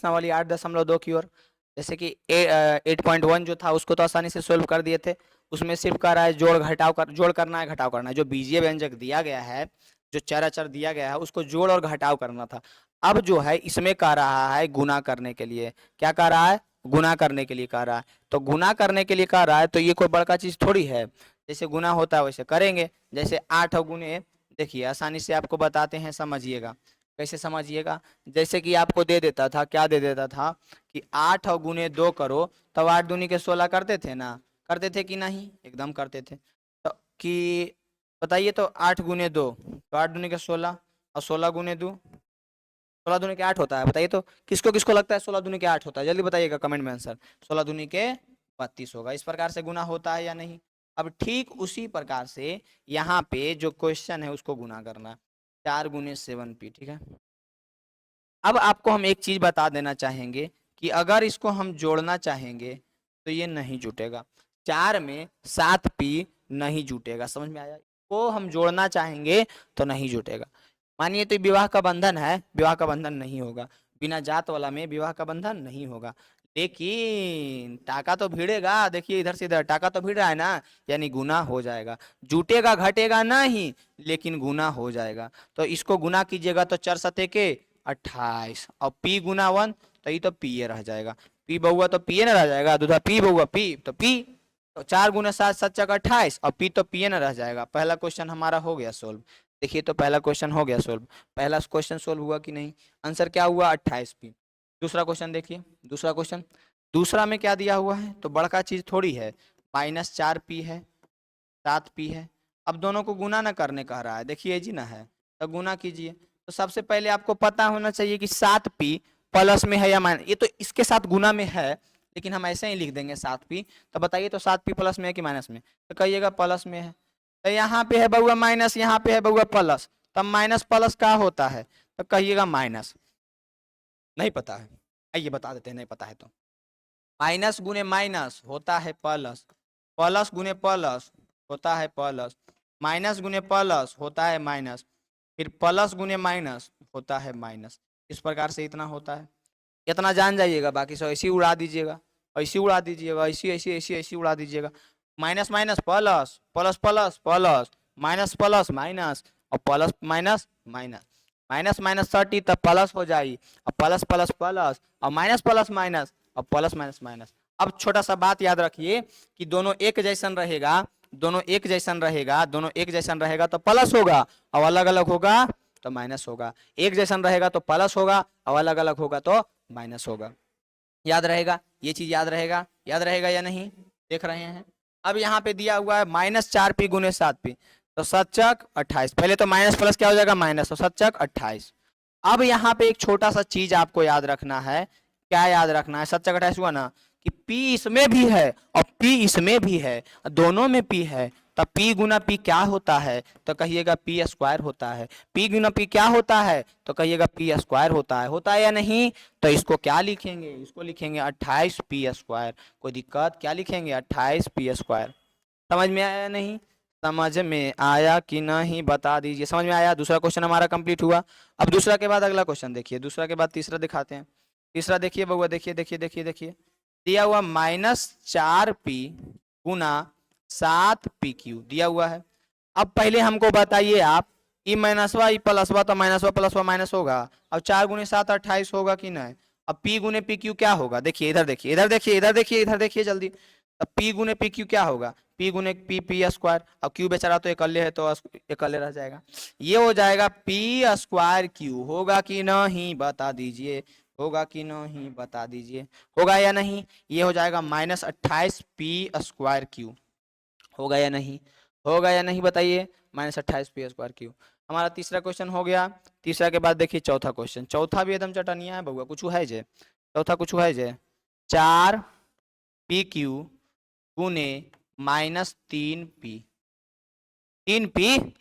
प्रश्नावली 8.2 की ओर। जैसे कि 8.1 जो था उसको तो आसानी से सोल्व कर दिए थे, उसमें सिर्फ कर रहा है जोड़ करना है, घटाव करना है। जो बीजीय व्यंजक दिया गया है, जो चर अचर दिया गया है, उसको जोड़ और घटाव करना था। अब जो है इसमें कह रहा है गुना करने के लिए, क्या कह रहा है, गुना करने के लिए कह रहा है। तो गुना करने के लिए कह रहा है तो ये कोई बड़का चीज थोड़ी है, जैसे गुना होता है वैसे करेंगे। जैसे 8 गुने, देखिए आसानी से आपको बताते हैं, समझिएगा। कैसे समझिएगा, जैसे कि आपको दे देता था, क्या दे देता था कि 8 गुने 2 करो, तब 8 दूनी के 16 करते थे ना, करते थे कि नहीं, एकदम करते थे। तो कि बताइए, तो 8 गुने 2 तो 8 दूनी के 16, और 16 गुने 2, 16 दूनी के 8 होता है। बताइए तो किसको किसको लगता है 16 दूनी के 8 होता है, जल्दी बताइएगा कमेंट में आंसर। 16 दूनी के 32 होगा। इस प्रकार से गुना होता है या नहीं। अब ठीक उसी प्रकार से यहाँ पे जो क्वेश्चन है उसको गुना करना, 4 गुने 7p, ठीक है। अब आपको हम एक चीज बता देना चाहेंगे कि अगर इसको हम जोड़ना चाहेंगे तो ये नहीं जुटेगा, 4 में 7p नहीं जुटेगा, समझ में आया। को हम जोड़ना चाहेंगे तो नहीं जुटेगा। मानिए तो विवाह का बंधन है, विवाह का बंधन नहीं होगा, बिना जात वाला में विवाह का बंधन नहीं होगा। लेकिन टाका तो भिड़ेगा, देखिए इधर से इधर टाका तो भिड़ रहा है ना, यानी गुना हो जाएगा। जुटेगा घटेगा नहीं, लेकिन गुना हो जाएगा। तो इसको गुना कीजिएगा तो 4 सते के 28, और पी गुना 1 तो ये तो पी रह जाएगा। पी बउआ तो पी न रह जाएगा, दूधा पी बउआ पी तो पी, तो 4 गुना 7 7 चक 28, और पी तो पी न रह जाएगा। पहला क्वेश्चन हमारा हो गया सोल्व। देखिए तो पहला क्वेश्चन हो गया सोल्व। पहला क्वेश्चन सोल्व हुआ कि नहीं, आंसर क्या हुआ 28p। दूसरा क्वेश्चन देखिए, दूसरा क्वेश्चन, दूसरा में क्या दिया हुआ है, तो बड़का चीज थोड़ी है, -4p है, 7p है। अब दोनों को गुना ना करने कह रहा है, देखिए जी ना है, तो गुना कीजिए। तो सबसे पहले आपको पता होना चाहिए कि 7p प्लस में है या माइनस, ये तो इसके साथ गुना में है, लेकिन हम ऐसे ही लिख देंगे 7p। तो बताइए तो 7p प्लस में है कि माइनस में, तो कहिएगा प्लस में है। तो यहाँ पे है बउआ माइनस, यहाँ पे है बउआ प्लस, तब माइनस प्लस क्या होता है, तो कहिएगा माइनस। नहीं पता है, आइए बता देते हैं, नहीं पता है तो माइनस गुने माइनस होता है प्लस, प्लस गुने प्लस होता है प्लस, माइनस गुने प्लस होता है माइनस, फिर प्लस गुने माइनस होता है माइनस। इस प्रकार से इतना होता है, इतना जान जाइएगा, बाकी सब ऐसे ही उड़ा दीजिएगा, ऐसे उड़ा दीजिएगा, ऐसी ऐसी ऐसी ऐसी उड़ा दीजिएगा। Minus minus plus, plus plus plus, minus plus minus, और plus minus minus, minus minus 30 तब प्लस हो जाएगी, और प्लस प्लस प्लस, और माइनस प्लस माइनस, और प्लस माइनस माइनस। अब छोटा सा बात याद रखिए कि दोनों एक जैसन रहेगा, दोनों एक जैसन रहेगा, दोनों एक जैसन रहेगा तो प्लस होगा, और अलग अलग होगा तो माइनस होगा। एक जैसन रहेगा तो प्लस होगा, और अलग अलग होगा तो माइनस होगा। याद रहेगा, ये चीज याद रहेगा, याद रहेगा या नहीं, देख रहे हैं। अब यहाँ पे दिया हुआ है -4p गुने 7p, तो 7 चक 28, पहले तो माइनस प्लस क्या हो जाएगा माइनस, तो 7 चक 28। अब यहाँ पे एक छोटा सा चीज आपको याद रखना है, क्या याद रखना है, 7 चक 28 हुआ ना, कि p इसमें भी है और p इसमें भी है, दोनों में p है, तब p गुना p क्या होता है, तो कहिएगा p स्क्वायर होता है। p गुना p क्या होता है, तो कहिएगा p स्क्वायर होता है या नहीं। तो इसको क्या लिखेंगे, इसको लिखेंगे 28p स्क्वायर। कोई दिक्कत, क्या लिखेंगे 28p स्क्वायर। समझ में आया नहीं, समझ में आया कि नहीं बता दीजिए, समझ में आया। दूसरा क्वेश्चन हमारा कंप्लीट हुआ। अब दूसरा के बाद अगला क्वेश्चन देखिए, दूसरा के बाद तीसरा दिखाते हैं। तीसरा देखिए बउआ, देखिए देखिए देखिए देखिए, दिया हुआ -4p गुना 7pq दिया हुआ है। अब पहले हमको बताइए आप, ई माइनसवा ई प्लसवा, तो माइनसवा प्लसवा माइनस होगा, अब 4 गुने 7 28 होगा कि नहीं। अब p गुने पी क्यू क्या होगा, देखिए इधर देखिए, इधर देखिए, इधर देखिए, इधर देखिए जल्दी। अब p गुने पी क्यू क्या होगा, p गुने पी स्क्वायर, अब q बेचारा तो एकल्ले है तो एकल्ले रह जाएगा, ये हो जाएगा p स्क्वायर q। होगा कि नहीं बता दीजिए, होगा कि नहीं बता दीजिए, होगा या नहीं। ये हो जाएगा -28p स्क्वायर q, होगा या नहीं, होगा या नहीं बताइए, -28p स्क्वायर क्यू। हमारा तीसरा क्वेश्चन हो गया। तीसरा के बाद देखिए चौथा क्वेश्चन, चौथा भी एकदम चटनिया है बउआ, कुछ है जे, चौथा कुछ है जे, 4pq गुने -3p, 3p,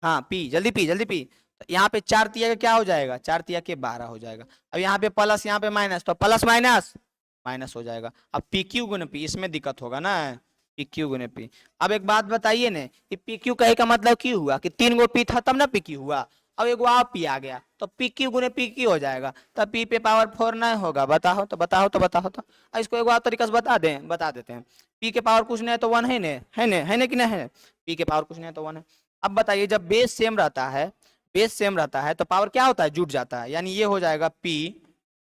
हाँ p, जल्दी p जल्दी p। यहाँ पे 4 तिया का क्या हो जाएगा, 4 तिया के 12 हो जाएगा। अब यहाँ पे प्लस, यहाँ पे माइनस, तो प्लस माइनस माइनस हो जाएगा। अब पी क्यू गुने पी, इसमें दिक्कत होगा ना, पी क्यू गुने पी। अब एक बात बताइए ने कि पी क्यू कहे का मतलब क्यों हुआ, कि 3 गो पी था तब ना पी क्यू हुआ, अब एक आप पी आ गया तो पी क्यू गुने पी क्यू हो जाएगा, तब पी पे पावर 4 नहीं होगा। बताओ तो बताओ तो बताओ तो। इसको एक बार तरीका से बता देते हैं। पी के पावर कुछ नहीं है तो 1 है ने, है ने कि नहीं है, पी के पावर कुछ नहीं है तो 1 है। अब बताइए जब बेस सेम रहता है, बेस सेम रहता है तो पावर क्या होता है, जुट जाता है। यानी ये हो जाएगा पी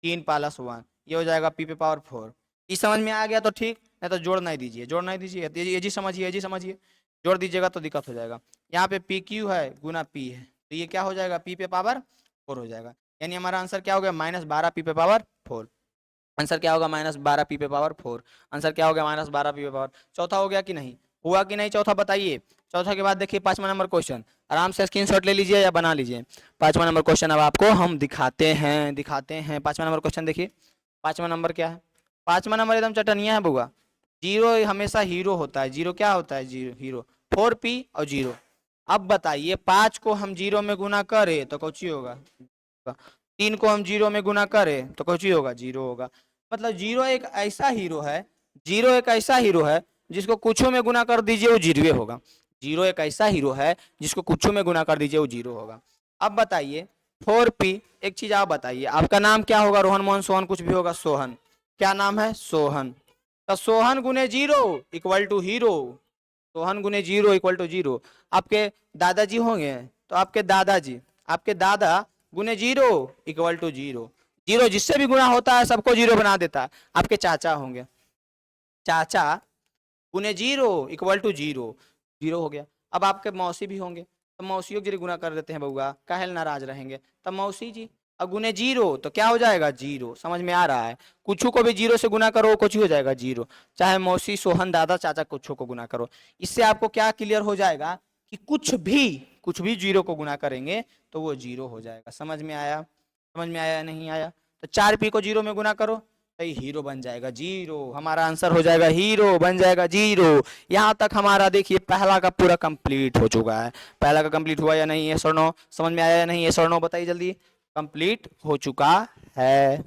3+1, ये हो जाएगा पी पे पावर 4। इस समझ में आ गया तो ठीक, नहीं तो जोड़ नहीं दीजिए, जोड़ नहीं दीजिए, ये जी समझिए, ये जी समझिए। जोड़ दीजिएगा तो दिक्कत हो जाएगा। यहाँ पे पी क्यू है गुना पी है, तो ये क्या हो जाएगा, पी पे पावर 4 हो जाएगा। यानी हमारा आंसर क्या हो गया, -12 पी पे पावर 4। आंसर क्या होगा, -12 पी पे पावर 4। आंसर क्या हो गया, -12 पी पे पावर। चौथा हो गया कि नहीं, हुआ कि नहीं चौथा बताइए। चौथा के बाद देखिए 5वां नंबर क्वेश्चन, आराम से स्क्रीनशॉट ले लीजिए या बना लीजिए। 5वां नंबर क्वेश्चन अब आपको हम दिखाते हैं। 5वां नंबर क्वेश्चन देखिए। 5वां नंबर क्या है, 5वां नंबर एकदम चटनिया है बुआ। जीरो हमेशा हीरो होता है, जीरो क्या होता है, जीरो हीरो। 4p और 0। अब बताइए 5 को हम 0 में गुना करें तो कुछ होगा, 3 को हम 0 में गुना करें तो कुछ होगा, 0 होगा। मतलब जीरो एक ऐसा हीरो है, जीरो एक ऐसा हीरो है जिसको कुछों में गुना कर दीजिए वो जीरो होगा। जीरो एक ऐसा हीरो है जिसको कुछों में गुना कर दीजिए वो 0 होगा। अब बताइए 4p, एक चीज आप बताइए, आपका नाम क्या होगा, रोहन मोहन सोहन कुछ भी होगा, सोहन, क्या नाम है, सोहन। तो सोहन गुने 0 इक्वल टू हीरो, सोहन गुने 0 इक्वल टू 0। आपके दादाजी होंगे तो आपके दादा गुने 0 इक्वल टू 0। 0 जिससे भी गुना होता है सबको 0 बना देता है। आपके चाचा होंगे, चाचा गुने 0 इक्वल टू 0, 0 हो गया। अब आपके मौसी भी होंगे तो मौसियों के गुना कर देते हैं बउआ, काहे नाराज रहेंगे, तब मौसी जी अब गुने 0 तो क्या हो जाएगा, 0। समझ में आ रहा है, कुछ को भी 0 से गुना करो कुछ हो जाएगा 0। चाहे मौसी सोहन दादा चाचा कुछ को गुना करो। इससे आपको क्या क्लियर हो जाएगा कि कुछ भी 0 को गुना करेंगे तो वो 0 हो जाएगा। समझ में आया, समझ में आया नहीं आया, तो 4p को 0 में गुना करो तो हीरो बन जाएगा 0। हमारा आंसर हो जाएगा हीरो बन जाएगा 0। यहाँ तक हमारा देखिए पहला का पूरा कंप्लीट हो चुका है। पहला का कंप्लीट हुआ या नहीं, ये सर नो समझ में आया या नहीं, ये सर नो बताइए जल्दी। कंप्लीट हो चुका है।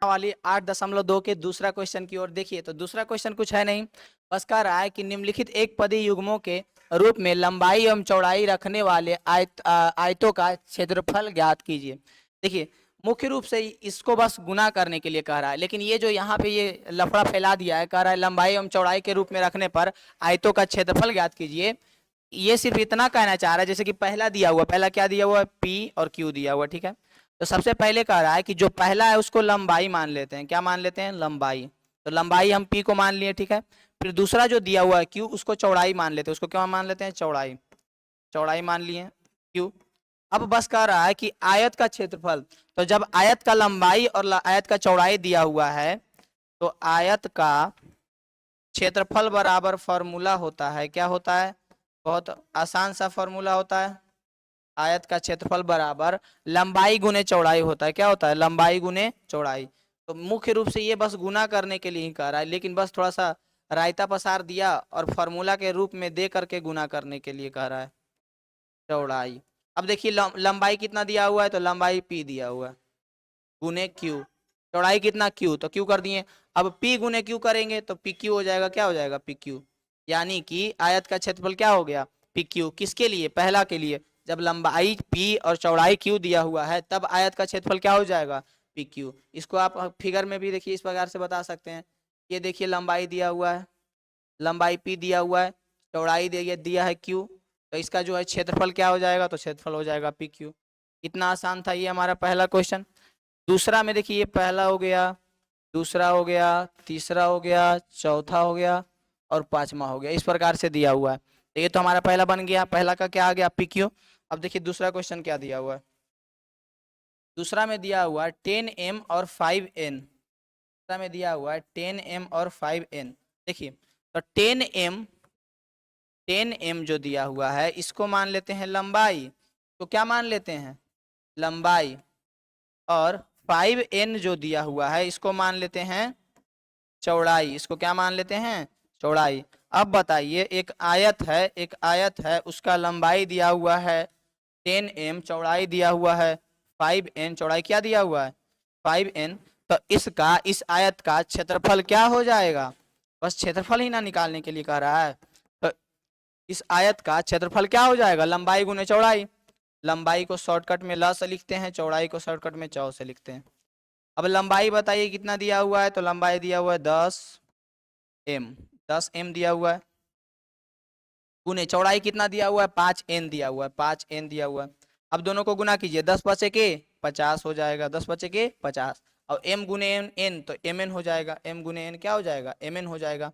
वाली 8.2 के दूसरा क्वेश्चन की ओर देखिए। तो दूसरा क्वेश्चन कुछ है नहीं, बस कह रहा है कि निम्नलिखित एक पदी युग्मों के रूप में लंबाई एवं चौड़ाई रखने वाले आयतों का क्षेत्रफल ज्ञात कीजिए। देखिए मुख्य रूप से इसको बस गुना करने के लिए कह रहा है, लेकिन ये जो यहाँ पे ये लफड़ा फैला दिया है, कह रहा है लंबाई एवं चौड़ाई के रूप में रखने पर आयतों का क्षेत्रफल ज्ञात कीजिए। ये सिर्फ इतना कहना चाह रहा है, जैसे कि पहला दिया हुआ, पहला क्या दिया हुआ है, P और Q दिया हुआ, ठीक है। तो सबसे पहले कह रहा है कि जो पहला है उसको लंबाई मान लेते हैं, क्या मान लेते हैं, लंबाई। तो लंबाई हम P को मान लिए, ठीक है। फिर दूसरा जो दिया हुआ है Q, उसको चौड़ाई मान लेते हैं, उसको क्या मान लेते हैं, चौड़ाई, चौड़ाई मान लिए Q। अब बस कह रहा है कि आयत का क्षेत्रफल, तो जब आयत का लंबाई और आयत का चौड़ाई दिया हुआ है तो आयत का क्षेत्रफल बराबर फॉर्मूला होता है, क्या होता है, बहुत आसान सा फॉर्मूला होता है। आयत का क्षेत्रफल बराबर लंबाई गुने चौड़ाई होता है, क्या होता है, लंबाई गुने चौड़ाई। तो मुख्य रूप से ये बस गुना करने के लिए ही कह रहा है, लेकिन बस थोड़ा सा रायता पसार दिया और फॉर्मूला के रूप में दे करके गुना करने के लिए कह रहा है, चौड़ाई। अब देखिए लंबाई कितना दिया हुआ है, तो लंबाई P दिया हुआ है गुने Q, चौड़ाई कितना Q, तो Q कर दिए। अब P गुने Q करेंगे तो PQ हो जाएगा, क्या हो जाएगा, PQ। यानी कि आयत का क्षेत्रफल क्या हो गया, PQ। किसके लिए, पहला के लिए। जब लंबाई P और चौड़ाई Q दिया हुआ है तब आयत का क्षेत्रफल क्या हो जाएगा, PQ। इसको आप फिगर में भी देखिए इस प्रकार से बता सकते हैं। ये देखिए लंबाई दिया हुआ है, लंबाई P दिया हुआ है, चौड़ाई दिया है Q, तो इसका जो है क्षेत्रफल क्या हो जाएगा, तो क्षेत्रफल हो जाएगा PQ। इतना आसान था ये हमारा पहला क्वेश्चन। दूसरा में देखिए, ये पहला हो गया, दूसरा हो गया, तीसरा हो गया, चौथा हो गया और पांचवा हो गया, इस प्रकार से दिया हुआ है। तो ये तो हमारा पहला बन गया, पहला का क्या आ गया, PQ। अब देखिए दूसरा क्वेश्चन क्या दिया हुआ है। दूसरा में दिया हुआ है 10m और 5n, दूसरा में दिया हुआ है 10m और 5n। देखिए तो 10m जो दिया हुआ है इसको मान लेते हैं लंबाई, तो क्या मान लेते हैं, लंबाई। और 5n जो दिया हुआ है इसको मान लेते हैं चौड़ाई, इसको क्या मान लेते हैं, चौड़ाई। अब बताइए एक आयत है उसका लंबाई दिया हुआ है 10m, चौड़ाई दिया हुआ है 5n, चौड़ाई क्या दिया हुआ है 5n। तो इसका, इस आयत का क्षेत्रफल क्या हो जाएगा, बस क्षेत्रफल ही ना निकालने के लिए कह रहा है। तो इस आयत का क्षेत्रफल क्या हो जाएगा, लंबाई गुने चौड़ाई। लंबाई को शॉर्टकट में ल से लिखते हैं, चौड़ाई को शॉर्टकट में चौ से लिखते हैं। अब लंबाई बताइए कितना दिया हुआ है, तो लंबाई दिया हुआ है 10 m, 10 m दिया हुआ है, गुने चौड़ाई कितना दिया हुआ है 5n दिया हुआ है, 5n दिया हुआ है। अब दोनों को गुना कीजिए, 10 बचे के 50 हो जाएगा, 10 बचे के 50, और m गुने n तो mn हो जाएगा, m गुने n क्या हो जाएगा, mn हो जाएगा,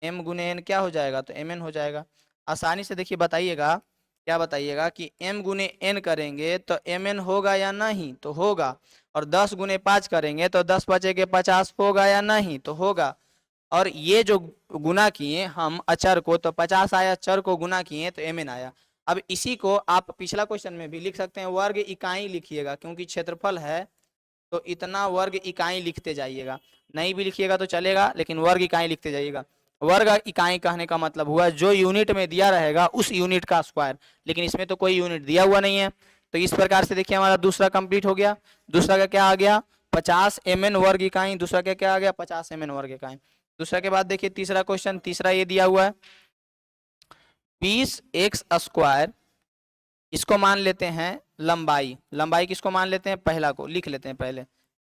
m गुने n क्या हो जाएगा, तो mn हो जाएगा। आसानी से देखिए बताइएगा, क्या बताइएगा कि m गुने n करेंगे तो mn होगा या नहीं, तो होगा। और 10 गुने 5 करेंगे तो 10 बचे के 50 होगा या नहीं, तो होगा। और ये जो गुना किए हम अचर को, तो 50 आया, चर को गुना किए तो mn आया। अब इसी को आप पिछला क्वेश्चन में भी लिख सकते हैं, वर्ग इकाई लिखिएगा, क्योंकि क्षेत्रफल है तो इतना वर्ग इकाई लिखते जाइएगा, नहीं भी लिखिएगा तो चलेगा, लेकिन वर्ग इकाई लिखते जाइएगा। वर्ग इकाई कहने का मतलब हुआ जो यूनिट में दिया रहेगा उस यूनिट का स्क्वायर, लेकिन इसमें तो कोई यूनिट दिया हुआ नहीं है। तो इस प्रकार से देखिए हमारा दूसरा कंप्लीट हो गया। दूसरा का क्या आ गया, 50 mn वर्ग इकाई, दूसरा का क्या आ गया 50 mn वर्ग इकाई। दूसरा के बाद देखिए तीसरा क्वेश्चन, तीसरा ये दिया हुआ है 20x स्क्वायर, इसको मान लेते हैं लंबाई, लंबाई किसको मान लेते हैं, पहला को लिख लेते हैं पहले,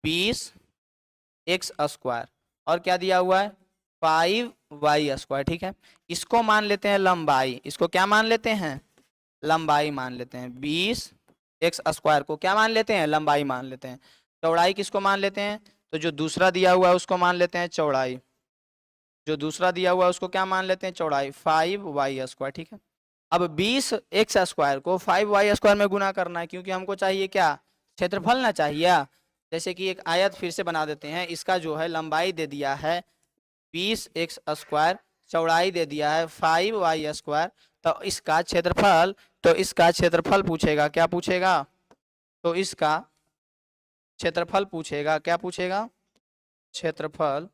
20x स्क्वायर, और क्या दिया हुआ है 5y स्क्वायर, ठीक है। इसको मान लेते हैं लंबाई, इसको क्या मान लेते हैं, लंबाई मान लेते हैं। 20x स्क्वायर को क्या मान लेते हैं, लंबाई मान लेते हैं। चौड़ाई किसको मान लेते हैं, तो जो दूसरा दिया हुआ है उसको मान लेते हैं चौड़ाई, जो दूसरा दिया हुआ है उसको क्या मान लेते हैं, चौड़ाई, 5y स्क्वायर, ठीक है। अब 20x स्क्वायर को 5y स्क्वायर में गुना करना है, क्योंकि हमको चाहिए क्या, क्षेत्रफल ना चाहिए। जैसे कि एक आयत फिर से बना देते हैं, इसका जो है लंबाई दे दिया है 20x स्क्वायर, चौड़ाई दे दिया है 5y स्क्वायर, तो इसका क्षेत्रफल, तो इसका क्षेत्रफल पूछेगा, क्या पूछेगा, तो इसका क्षेत्रफल पूछेगा, क्या पूछेगा, क्षेत्रफल।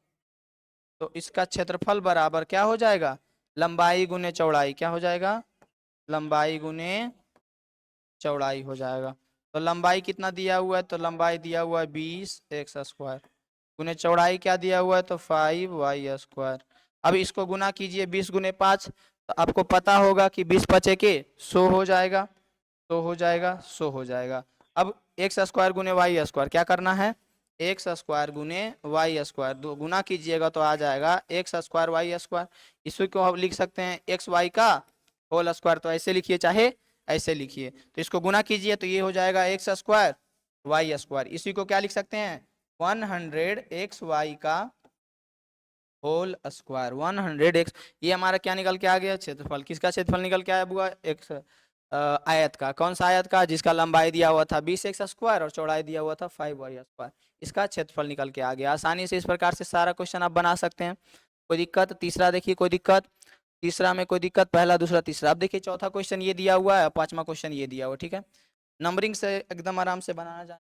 तो इसका क्षेत्रफल बराबर क्या हो जाएगा, लंबाई गुने चौड़ाई, क्या हो जाएगा, लंबाई गुने चौड़ाई हो जाएगा। तो लंबाई कितना दिया हुआ है, तो लंबाई दिया हुआ है 20x स्क्वायर, गुने चौड़ाई क्या दिया हुआ है, तो 5y स्क्वायर। अब इसको गुना कीजिए 20 गुने 5, तो आपको पता होगा कि 20 बचे के 100 हो जाएगा, 100 हो जाएगा, 100 हो जाएगा। अब एक्स स्क्वायर गुने वाई स्क्वायर क्या करना है, एक्स स्क्वायर गुने वाई स्क्वायर, दो गुना कीजिएगा तो आ जाएगा एक्स स्क्वायर वाई स्क्वायर। इसी को हम लिख सकते हैं एक्स वाई का होल स्क्वायर, तो ऐसे लिखिए चाहे ऐसे लिखिए। तो इसको गुना कीजिए तो ये हो जाएगा एक्स स्क्वायर वाई स्क्वायर। इसी को क्या लिख सकते हैं, 100x वाई का होल स्क्वायर, 100x। ये हमारा क्या निकल के आ गया, क्षेत्रफल। किसका क्षेत्रफल निकल के आया बुआ, एक आयत का। कौन सा आयत का, जिसका लंबाई दिया हुआ था 20x स्क्वायर और चौड़ाई दिया हुआ था 5y स्क्वायर, इसका क्षेत्रफल निकल के आ गया। आसानी से इस प्रकार से सारा क्वेश्चन आप बना सकते हैं, कोई दिक्कत। तीसरा देखिए, कोई दिक्कत, तीसरा में कोई दिक्कत, पहला दूसरा तीसरा। अब देखिए चौथा क्वेश्चन ये दिया हुआ है, पांचवा क्वेश्चन ये दिया हुआ, ठीक है। नंबरिंग से एकदम आराम से बनाना जाए।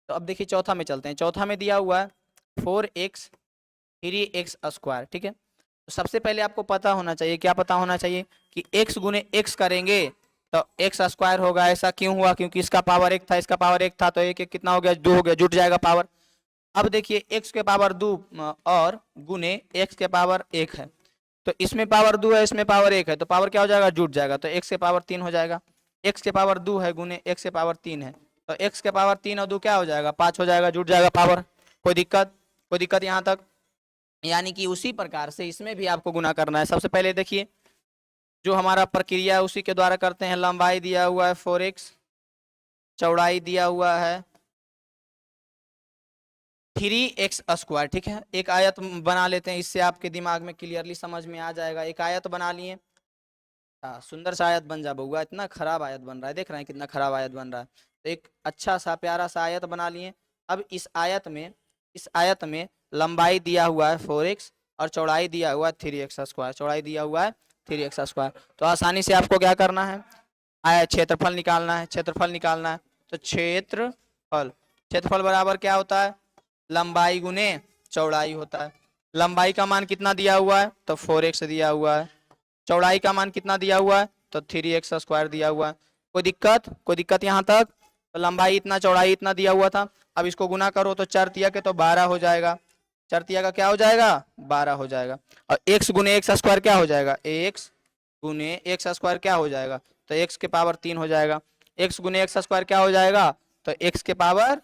तो अब देखिए चौथा में चलते हैं। चौथा में दिया हुआ है 4x 3x स्क्वायर, ठीक है। तो सबसे पहले आपको पता होना चाहिए, क्या पता होना चाहिए, कि x गुने x करेंगे तो x स्क्वायर होगा। ऐसा क्यों हुआ, क्योंकि इसका पावर 1 था, इसका पावर 1 था, तो एक एक कितना हो गया, 2 हो गया, जुट जाएगा पावर। अब देखिए x के पावर 2 और गुने x के पावर 1 है, तो इसमें पावर 2 है, इसमें पावर 1 है, तो पावर क्या हो जाएगा, जुट जाएगा, तो x के पावर 3 हो जाएगा। x के पावर 2 है गुने x के पावर 3 है, तो x के पावर 3 और 2 क्या हो जाएगा, 5 हो जाएगा, जुट जाएगा पावर। कोई दिक्कत, कोई दिक्कत यहाँ तक। यानी कि उसी प्रकार से इसमें भी आपको गुना करना है। सबसे पहले देखिए जो हमारा प्रक्रिया है उसी के द्वारा करते हैं। लंबाई दिया हुआ है 4x, चौड़ाई दिया हुआ है 3x स्क्वायर, ठीक है। एक आयत बना लेते हैं, इससे आपके दिमाग में क्लियरली समझ में आ जाएगा। एक आयत बना लिए, सुंदर सा आयत बन जा बउआ, इतना खराब आयत बन रहा है, देख रहे हैं कितना खराब आयत बन रहा है। तो एक अच्छा सा प्यारा सा आयत बना लिए। अब इस आयत में लंबाई दिया हुआ है 4x और चौड़ाई दिया हुआ है 3x स्क्वायर, चौड़ाई दिया हुआ है 3x स्क्वायर। तो आसानी से आपको क्या करना है, क्षेत्रफल निकालना है, क्षेत्रफल निकालना है। तो क्षेत्रफल बराबर क्या होता है, लंबाई गुने चौड़ाई होता है। लंबाई का मान कितना दिया हुआ है, तो 4x दिया हुआ है। चौड़ाई का मान कितना दिया हुआ है, तो 3x स्क्वायर दिया हुआ है। कोई दिक्कत, कोई दिक्कत यहाँ तक। तो लंबाई इतना, चौड़ाई इतना दिया हुआ था। अब इसको गुना करो तो 4 तिया के तो 12 हो जाएगा, 4 तिया का क्या हो जाएगा, 12 हो जाएगा। और x गुने x स्क्वायर क्या हो जाएगा, x गुने एक्स स्क्वायर क्या हो जाएगा, तो एक्स के पावर 3 हो जाएगा। एक्स गुने एक्स स्क्वायर क्या हो जाएगा, तो एक्स के पावर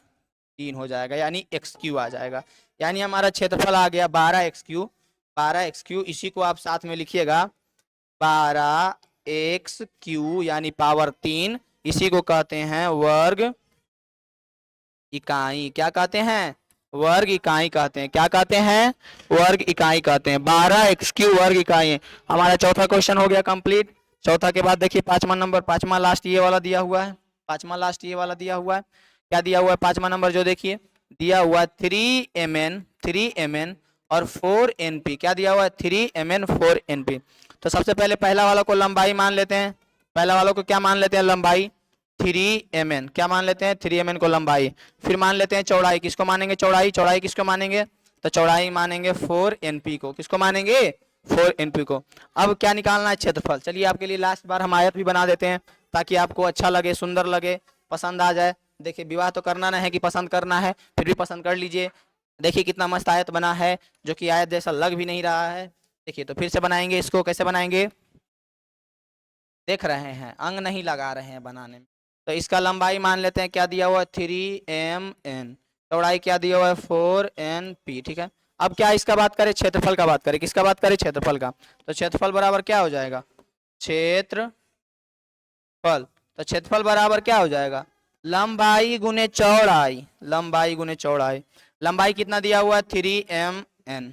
3 हो जाएगा, यानी एक्स क्यू आ जाएगा। यानी हमारा क्षेत्रफल आ गया 12x3। 12x3 इसी को आप साथ में लिखिएगा 12x3 यानी पावर 3, इसी को कहते हैं वर्ग इकाई। क्या कहते हैं, वर्ग इकाई कहते हैं। क्या कहते हैं, वर्ग इकाई कहते हैं। 12x3 वर्ग इकाई। हमारा चौथा क्वेश्चन हो गया कंप्लीट। चौथा के बाद देखिए पांचवा नंबर, पांचवा लास्ट ये वाला दिया हुआ है, पांचवा लास्ट ये वाला दिया हुआ है। क्या दिया हुआ है पांचवा नंबर, जो देखिए दिया हुआ 3mn और 4np। क्या दिया हुआ है, 3mn 4np। तो सबसे पहले पहला वाला को लंबाई मान लेते हैं। पहला वालों को क्या मान लेते हैं, लंबाई 3mn। क्या मान लेते हैं, 3mn को लंबाई। फिर मान लेते हैं चौड़ाई। किसको मानेंगे, चौड़ाई। चौड़ाई किसको मानेंगे, तो चौड़ाई मानेंगे 4np को। किसको मानेंगे, 4np को। अब क्या निकालना है, क्षेत्रफल। चलिए आपके लिए लास्ट बार हम आयत भी बना देते हैं ताकि आपको अच्छा लगे, सुंदर लगे, पसंद आ जाए। देखिए विवाह तो करना ना है कि पसंद करना है, फिर भी पसंद कर लीजिए। देखिए कितना मस्त आयत बना है, जो कि आयत जैसा लग भी नहीं रहा है। देखिए तो फिर से बनाएंगे इसको। कैसे बनाएंगे, देख रहे हैं, अंग नहीं लगा रहे हैं बनाने में। तो इसका लंबाई मान लेते हैं, क्या दिया हुआ है 3mn। चौड़ाई क्या दिया हुआ है 4np। ठीक है, अब क्या इसका बात करें, क्षेत्रफल का बात करें। किसका बात करें, क्षेत्रफल का। तो क्षेत्रफल बराबर क्या हो जाएगा, क्षेत्रफल। तो क्षेत्रफल बराबर क्या हो जाएगा, लंबाई गुने चौड़ाई। लंबाई गुने चौड़ाई। लंबाई कितना दिया हुआ है 3mn,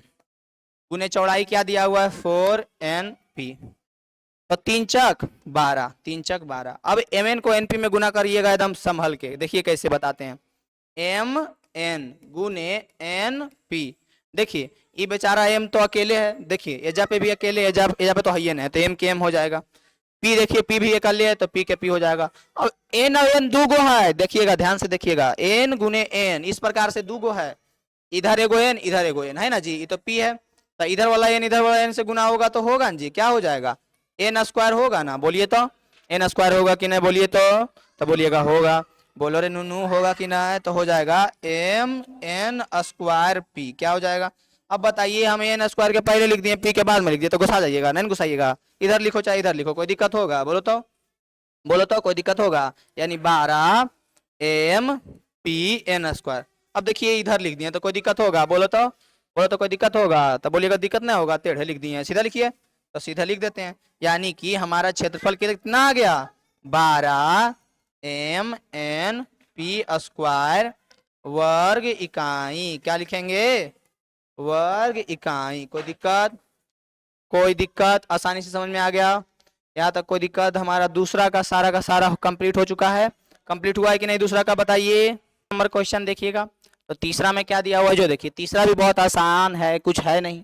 गुने चौड़ाई क्या दिया हुआ है 4np। तो 3 चक 12, 3 चक 12। अब mn को np में गुना करिएगा एकदम संभल के। देखिए कैसे बताते हैं, mn गुने np। देखिए ये बेचारा m तो अकेले है, देखिए एजा पे भी अकेले, एजा पे तो है ना, तो m के m हो जाएगा। p देखिए p भी अकेले है, तो p के p हो जाएगा। अब n और n दो गो है, देखिएगा ध्यान से देखिएगा, n गुने n इस प्रकार से दो गो है, इधर एगो n इधर एगो n है ना जी। ये तो p है, तो इधर वाला n इधर वाला n से गुना होगा तो होगा ना जी, क्या हो जाएगा, एन स्क्वायर होगा ना। बोलिए तो एन स्क्वायर होगा कि नहीं, बोलिए तो बोलिएगा होगा। बोलो रे नूनू, होगा कि नहीं, तो हो जाएगा mn स्क्वायर p। क्या हो जाएगा, अब बताइए, हम एन स्क्वायर के पहले लिख दिए, p के बाद में लिख दिए, तो घुसा जाइएगा, नहीं घुसाइएगा। इधर लिखो चाहे इधर लिखो, कोई दिक्कत होगा, बोलो तो, बोलो तो कोई दिक्कत होगा। यानी 12mp n स्क्वायर। अब देखिए इधर लिख दिए तो कोई दिक्कत होगा, बोलो तो कोई दिक्कत होगा, तो बोलिएगा दिक्कत नहीं होगा, टेढ़े लिख दिए, सीधा लिखिए। तो सीधा लिख देते हैं, यानी कि हमारा क्षेत्रफल कितना आ गया 12mn p स्क्वायर वर्ग इकाई। क्या लिखेंगे, वर्ग इकाई। कोई दिक्कत, कोई दिक्कत, आसानी से समझ में आ गया, यहाँ तक कोई दिक्कत। हमारा दूसरा का सारा कंप्लीट हो चुका है। कंप्लीट हुआ है कि नहीं दूसरा का, बताइए। नंबर क्वेश्चन देखिएगा, तो तीसरा में क्या दिया हुआ है, जो देखिए तीसरा भी बहुत आसान है, कुछ है नहीं।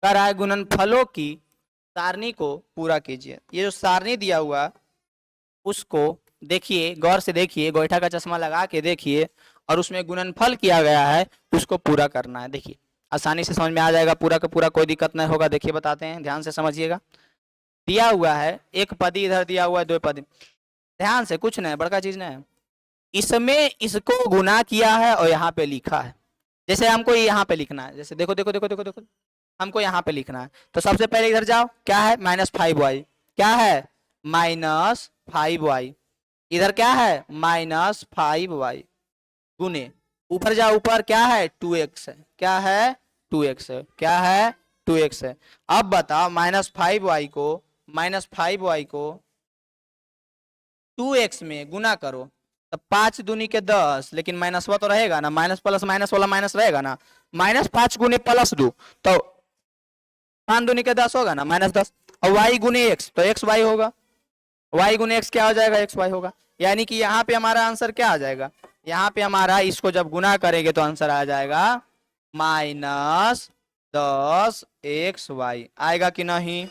कह रहा है गुणनफलों की सारणी को पूरा कीजिए। ये जो सारणी दिया हुआ उसको देखिए, गौर से देखिए, गोईठा का चश्मा लगा के देखिए, और उसमें गुणनफल किया गया है, उसको पूरा करना है। देखिए आसानी से समझ में आ जाएगा, पूरा का पूरा, कोई दिक्कत नहीं होगा। देखिए बताते हैं, ध्यान से समझिएगा। दिया हुआ है एक पदी, इधर दिया हुआ है दो पदी, ध्यान से, कुछ नहीं बड़का चीज नहीं है। इसमें इसको गुना किया है और यहाँ पे लिखा है। जैसे हमको यहाँ पे लिखना है, जैसे देखो देखो देखो देखो देखो, हमको यहाँ पे लिखना है। तो सबसे पहले इधर जाओ, क्या है -5y, क्या है -5y। इधर क्या है -5y, गुने ऊपर जाओ, ऊपर क्या है 2x है, क्या है 2x है, क्या है 2x है। अब बताओ -5y को 2x में गुना करो, तो 5 दूनी के 10, लेकिन माइनसवा तो रहेगा ना, माइनस प्लस माइनस वाला माइनस रहेगा ना। -5 गुने +2 तो 5 दूनी के 10 होगा ना, -10। और y गुने x तो x y होगा, y गुने x क्या हो जाएगा, x y होगा। यानी कि यहाँ पे हमारा आंसर क्या आ जाएगा, यहाँ पे हमारा इसको जब गुना करेंगे तो आंसर आ जाएगा -10xy। आएगा कि नहीं,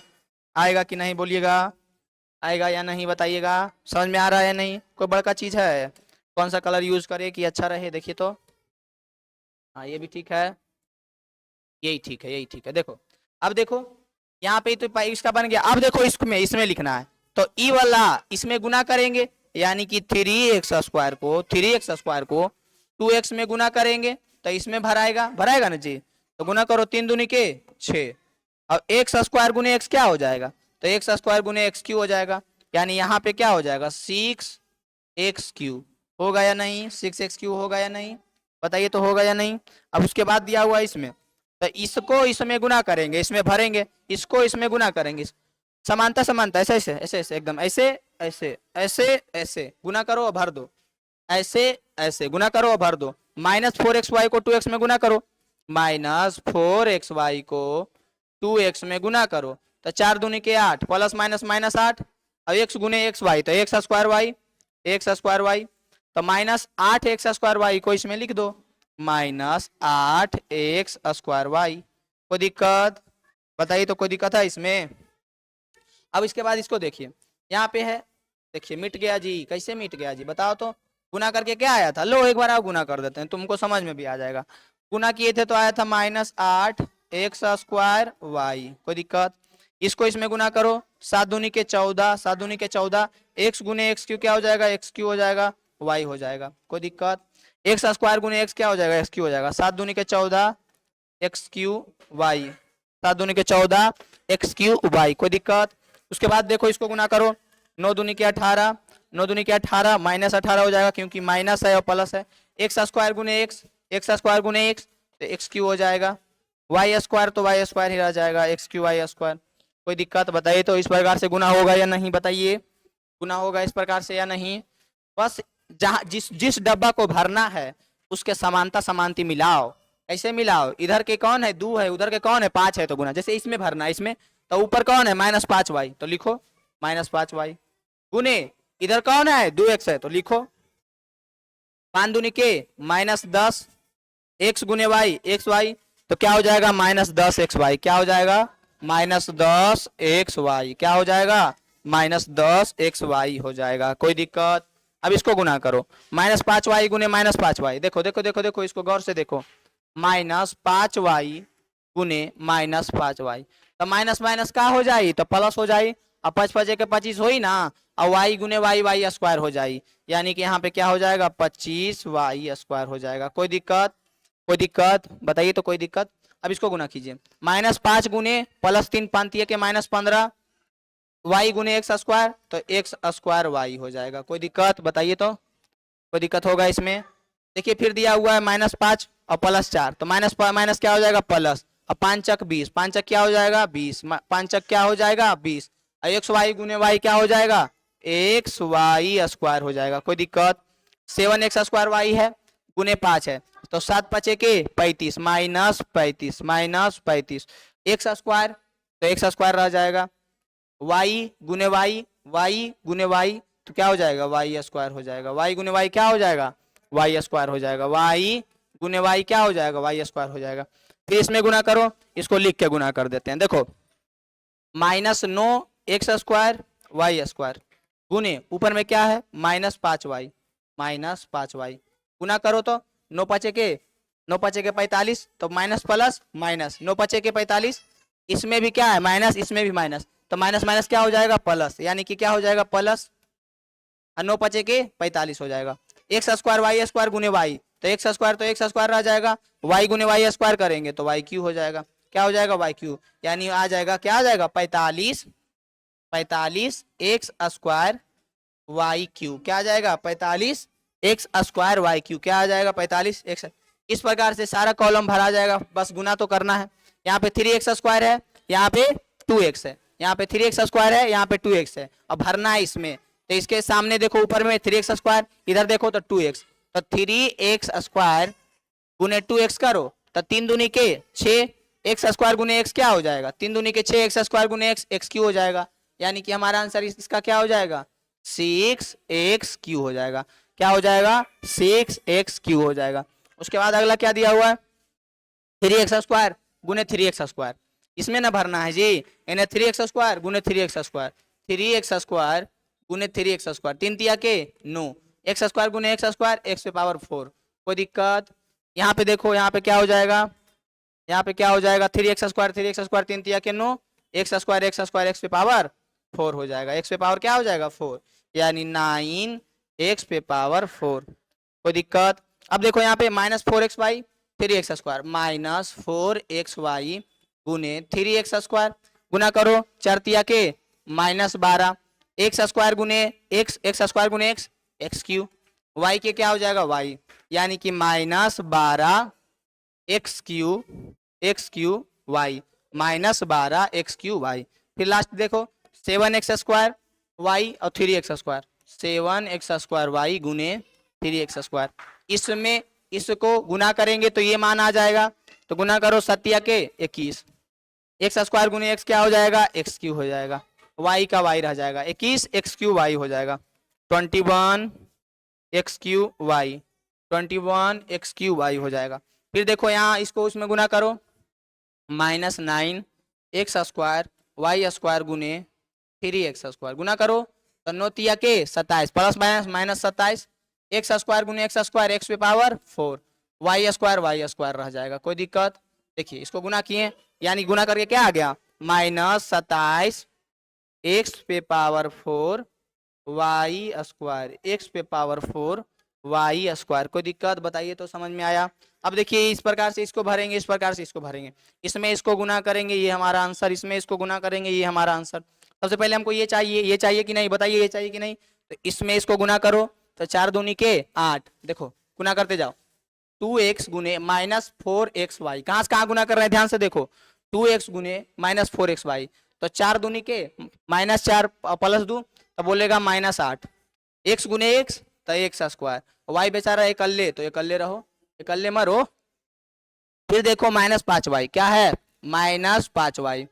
आएगा कि नहीं, बोलिएगा आएगा या नहीं, बताइएगा। समझ में आ रहा है या नहीं, कोई बड़का चीज है। कौन सा कलर यूज करे कि अच्छा रहे, देखिए तो, हाँ ये भी ठीक है, यही ठीक है, यही ठीक है। देखो अब देखो यहाँ पे तो इसका बन गया। अब देखो इसमें लिखना है, तो ई वाला इसमें गुना करेंगे, यानी कि 3x स्क्वायर को 2x में गुना करेंगे तो इसमें भराएगा ना जी। तो गुना करो 3 दूनी के 6, अब x स्क्वायर गुने x क्या हो जाएगा, तो एक्स स्क्वायर गुने एक्स क्यू हो जाएगा, यानी यहाँ पे क्या हो जाएगा 6x³ होगा या नहीं, 6x³ होगा या नहीं, बताइए तो होगा या नहीं। अब उसके बाद दिया हुआ इसमें, तो इसको इसमें गुना करेंगे, इसमें भरेंगे, इसको इसमें गुना करेंगे, समानता समानता ऐसे ऐसे ऐसे ऐसे एकदम ऐसे ऐसे ऐसे ऐसे गुना करो और भर दो, ऐसे ऐसे गुना करो और भर दो। -4xy को 2x में गुना करो, -4xy को 2x में गुना करो, तो 4 दूनी के 8 प्लस माइनस माइनस 8, अब x गुने एक्स वाई तो एक्स स्क्वायर वाई, तो -8x² को इसमें लिख दो, -8x² कोई दिक्कत, बताइए तो कोई दिक्कत है इसमें। अब इसके बाद इसको देखिए, यहाँ पे है, देखिए मिट गया जी, कैसे मिट गया जी बताओ तो, गुना करके क्या आया था, लो एक बार आप गुना कर देते हैं, तुमको समझ में भी आ जाएगा। गुना किए थे तो आया था -8x² y, कोई दिक्कत। इसको इसमें गुना करो, 7 दूनी के 14, 7 दूनी के 14, x गुने x³ क्या हो जाएगा, x³ हो जाएगा, y हो जाएगा, कोई दिक्कत। x² गुने x क्या हो जाएगा, x³ हो जाएगा, 7 दूनी के 14 x³ y, 7 दूनी के 14 x³ y, कोई दिक्कत। उसके बाद देखो इसको गुना करो, 9 दूनी के 18, 9 दूनी के 18 -18 हो जाएगा, क्योंकि माइनस है और प्लस है, x² गुने x, x² गुने x तो x³ हो जाएगा, y² तो y² ही रह जाएगा, x³ y², कोई दिक्कत, बताइए तो इस प्रकार से गुना होगा या नहीं, बताइए गुना होगा इस प्रकार से या नहीं। बस जहाँ जिस जिस डब्बा को भरना है उसके समानता समानती मिलाओ, ऐसे मिलाओ, इधर के कौन है 2 है, उधर के कौन है 5 है, तो गुना, जैसे इसमें भरना है, इसमें तो ऊपर कौन है -5y तो लिखो -5y, गुने इधर कौन है 2x है तो लिखो 5 दूनी के -10 x गुने y xy, तो क्या हो जाएगा -10xy, क्या हो जाएगा -10xy, क्या हो जाएगा -10xy हो जाएगा, कोई दिक्कत। अब इसको गुना करो, -5y गुने -5y, देखो देखो देखो देखो इसको गौर से देखो, -5y गुने -5y, तो माइनस माइनस का हो जाई तो प्लस हो जाई, अब 5 5 के 25 हो ही ना, और y गुने y² हो जाई, यानी कि यहाँ पे क्या हो जाएगा 25y² हो जाएगा, कोई दिक्कत, कोई दिक्कत, बताइए तो कोई दिक्कत। अब इसको गुना कीजिए, -5 गुने +3 5 के -15 y गुने x² तो x² y हो जाएगा, कोई दिक्कत, बताइए तो कोई दिक्कत होगा इसमें। देखिए फिर दिया हुआ है -5 और +4, तो माइनस माइनस क्या हो जाएगा प्लस, अब 5 × 20, 5 × क्या हो जाएगा 20, 5 × क्या हो जाएगा 20, एक्स वाई गुने वाई क्या हो जाएगा xy² हो जाएगा, कोई दिक्कत। 7x² y है गुने 5 है, तो 7 5 के 35 -35 x² तो x² रह जाएगा, y गुने y तो क्या हो जाएगा y² हो जाएगा, y गुने y क्या हो जाएगा y² हो जाएगा, y गुने y क्या हो जाएगा y² हो जाएगा। फिर इसमें गुना करो, इसको लिख के गुना कर देते हैं, देखो -9x² y² गुने ऊपर में क्या है -5y गुना करो, तो 9 5 के 45 तो माइनस प्लस माइनस, 9 5 के 45, इसमें भी क्या है माइनस, इसमें भी माइनस, तो माइनस माइनस क्या हो जाएगा प्लस, यानी कि क्या हो जाएगा प्लस, 9 5 के 45 हो जाएगा, x² y² गुने y तो x² रह जाएगा, y गुने y² करेंगे तो y³ हो जाएगा, क्या हो जाएगा y³, यानी आ जाएगा क्या आ जाएगा 45 x² y³, क्या आ जाएगा 45 x² y³, क्या आ जाएगा 45 x। इस प्रकार से सारा कॉलम भरा जाएगा, बस गुना तो करना है। यहाँ पे 3x² है, यहाँ पे 2x है, यहाँ पे 3x² है, यहाँ पे 2x है, अब भरना है इसमें, तो इसके सामने देखो ऊपर में 3x², इधर देखो तो 2x, तो 3x² गुने 2x करो, तो 3 दूनी के 6 x² गुने x क्या हो जाएगा, 3 दूनी के 6 x² गुने x x³ हो जाएगा, यानी कि हमारा आंसर इसका क्या हो जाएगा 6x³ हो जाएगा, क्या हो जाएगा 6x³ हो जाएगा। उसके बाद अगला क्या दिया हुआ है 3x² गुने 3x², इसमें ना भरना है जी, यानी 3x² गुने 3x² 3x² गुने 3x², 3 तिया के 9, x² गुने x² x⁴, कोई दिक्कत। यहाँ पे देखो, यहाँ पे क्या हो जाएगा, यहाँ पे क्या हो जाएगा 3x² 3 तिया के 9, x² x⁴ हो जाएगा, x⁴ क्या हो जाएगा 4, यानी 9x⁴, कोई दिक्कत। अब देखो यहाँ पे -4xy 3x² -4xy गुने 3x² गुना करो, 4 तिया के -12 एक्स स्क्वायर गुने एक्स, एक्स स्क्वायर गुने एक्स, एक्स क्यू, वाई के क्या हो जाएगा वाई, यानी कि -12 x cube y, -12 x cube y. फिर लास्ट देखो 7x² वाई और 3x², 7x² वाई गुने 3x²। इसमें इसको गुना करेंगे तो ये मान आ जाएगा, तो गुना करो 7 के 21, एक्स स्क्वायर गुने एक्स क्या हो जाएगा एक्स क्यू हो जाएगा, वाई का वाई रह जाएगा 21 एक्स क्यू वाई हो जाएगा, 21 x cube y, 21 x cube y हो जाएगा। फिर देखो यहाँ इसको उसमें गुना करो, -9 एक्स स्क्वायर वाई स्क्वायर गुने 3x² गुना करो तो 9 तिया के 27 प्लस माइनस 27 एक्स स्क्वायर गुने एक्स स्क्वायर एक्स पे पावर 4 वाई स्क्वायर रह जाएगा, कोई दिक्कत। देखिए इसको गुना किए यानी गुना करके क्या आ गया -27 एक्स पे पावर 4 वाई स्क्वायर एक्स पे पावर 4 वाई स्क्वायर। कोई दिक्कत बताइए तो समझ में आया। अब देखिए इस प्रकार से इसको भरेंगे, इस प्रकार से इसको भरेंगे, इसमें इसको गुना करेंगे ये हमारा आंसर, इसमें इसको गुना करेंगे ये हमारा आंसर। सबसे पहले हमको ये चाहिए कि नहीं, बताइए ये चाहिए कि नहीं। तो इसमें इसको गुना करो तो 4 दूनी के 8, देखो गुना करते जाओ 2x गुने -4xy, कहाँ से कहाँ गुना कर रहे हैं ध्यान से देखो, 2x गुने -4xy, तो 4 दूनी के -4 प्लस 2 तो बोलेगा -8, x गुने x तो एक्स स्क्वायर, वाई बेचारा एकल्ले तो एकल्ले रहो, एकल्ले मरो। फिर देखो -5y क्या है -5y,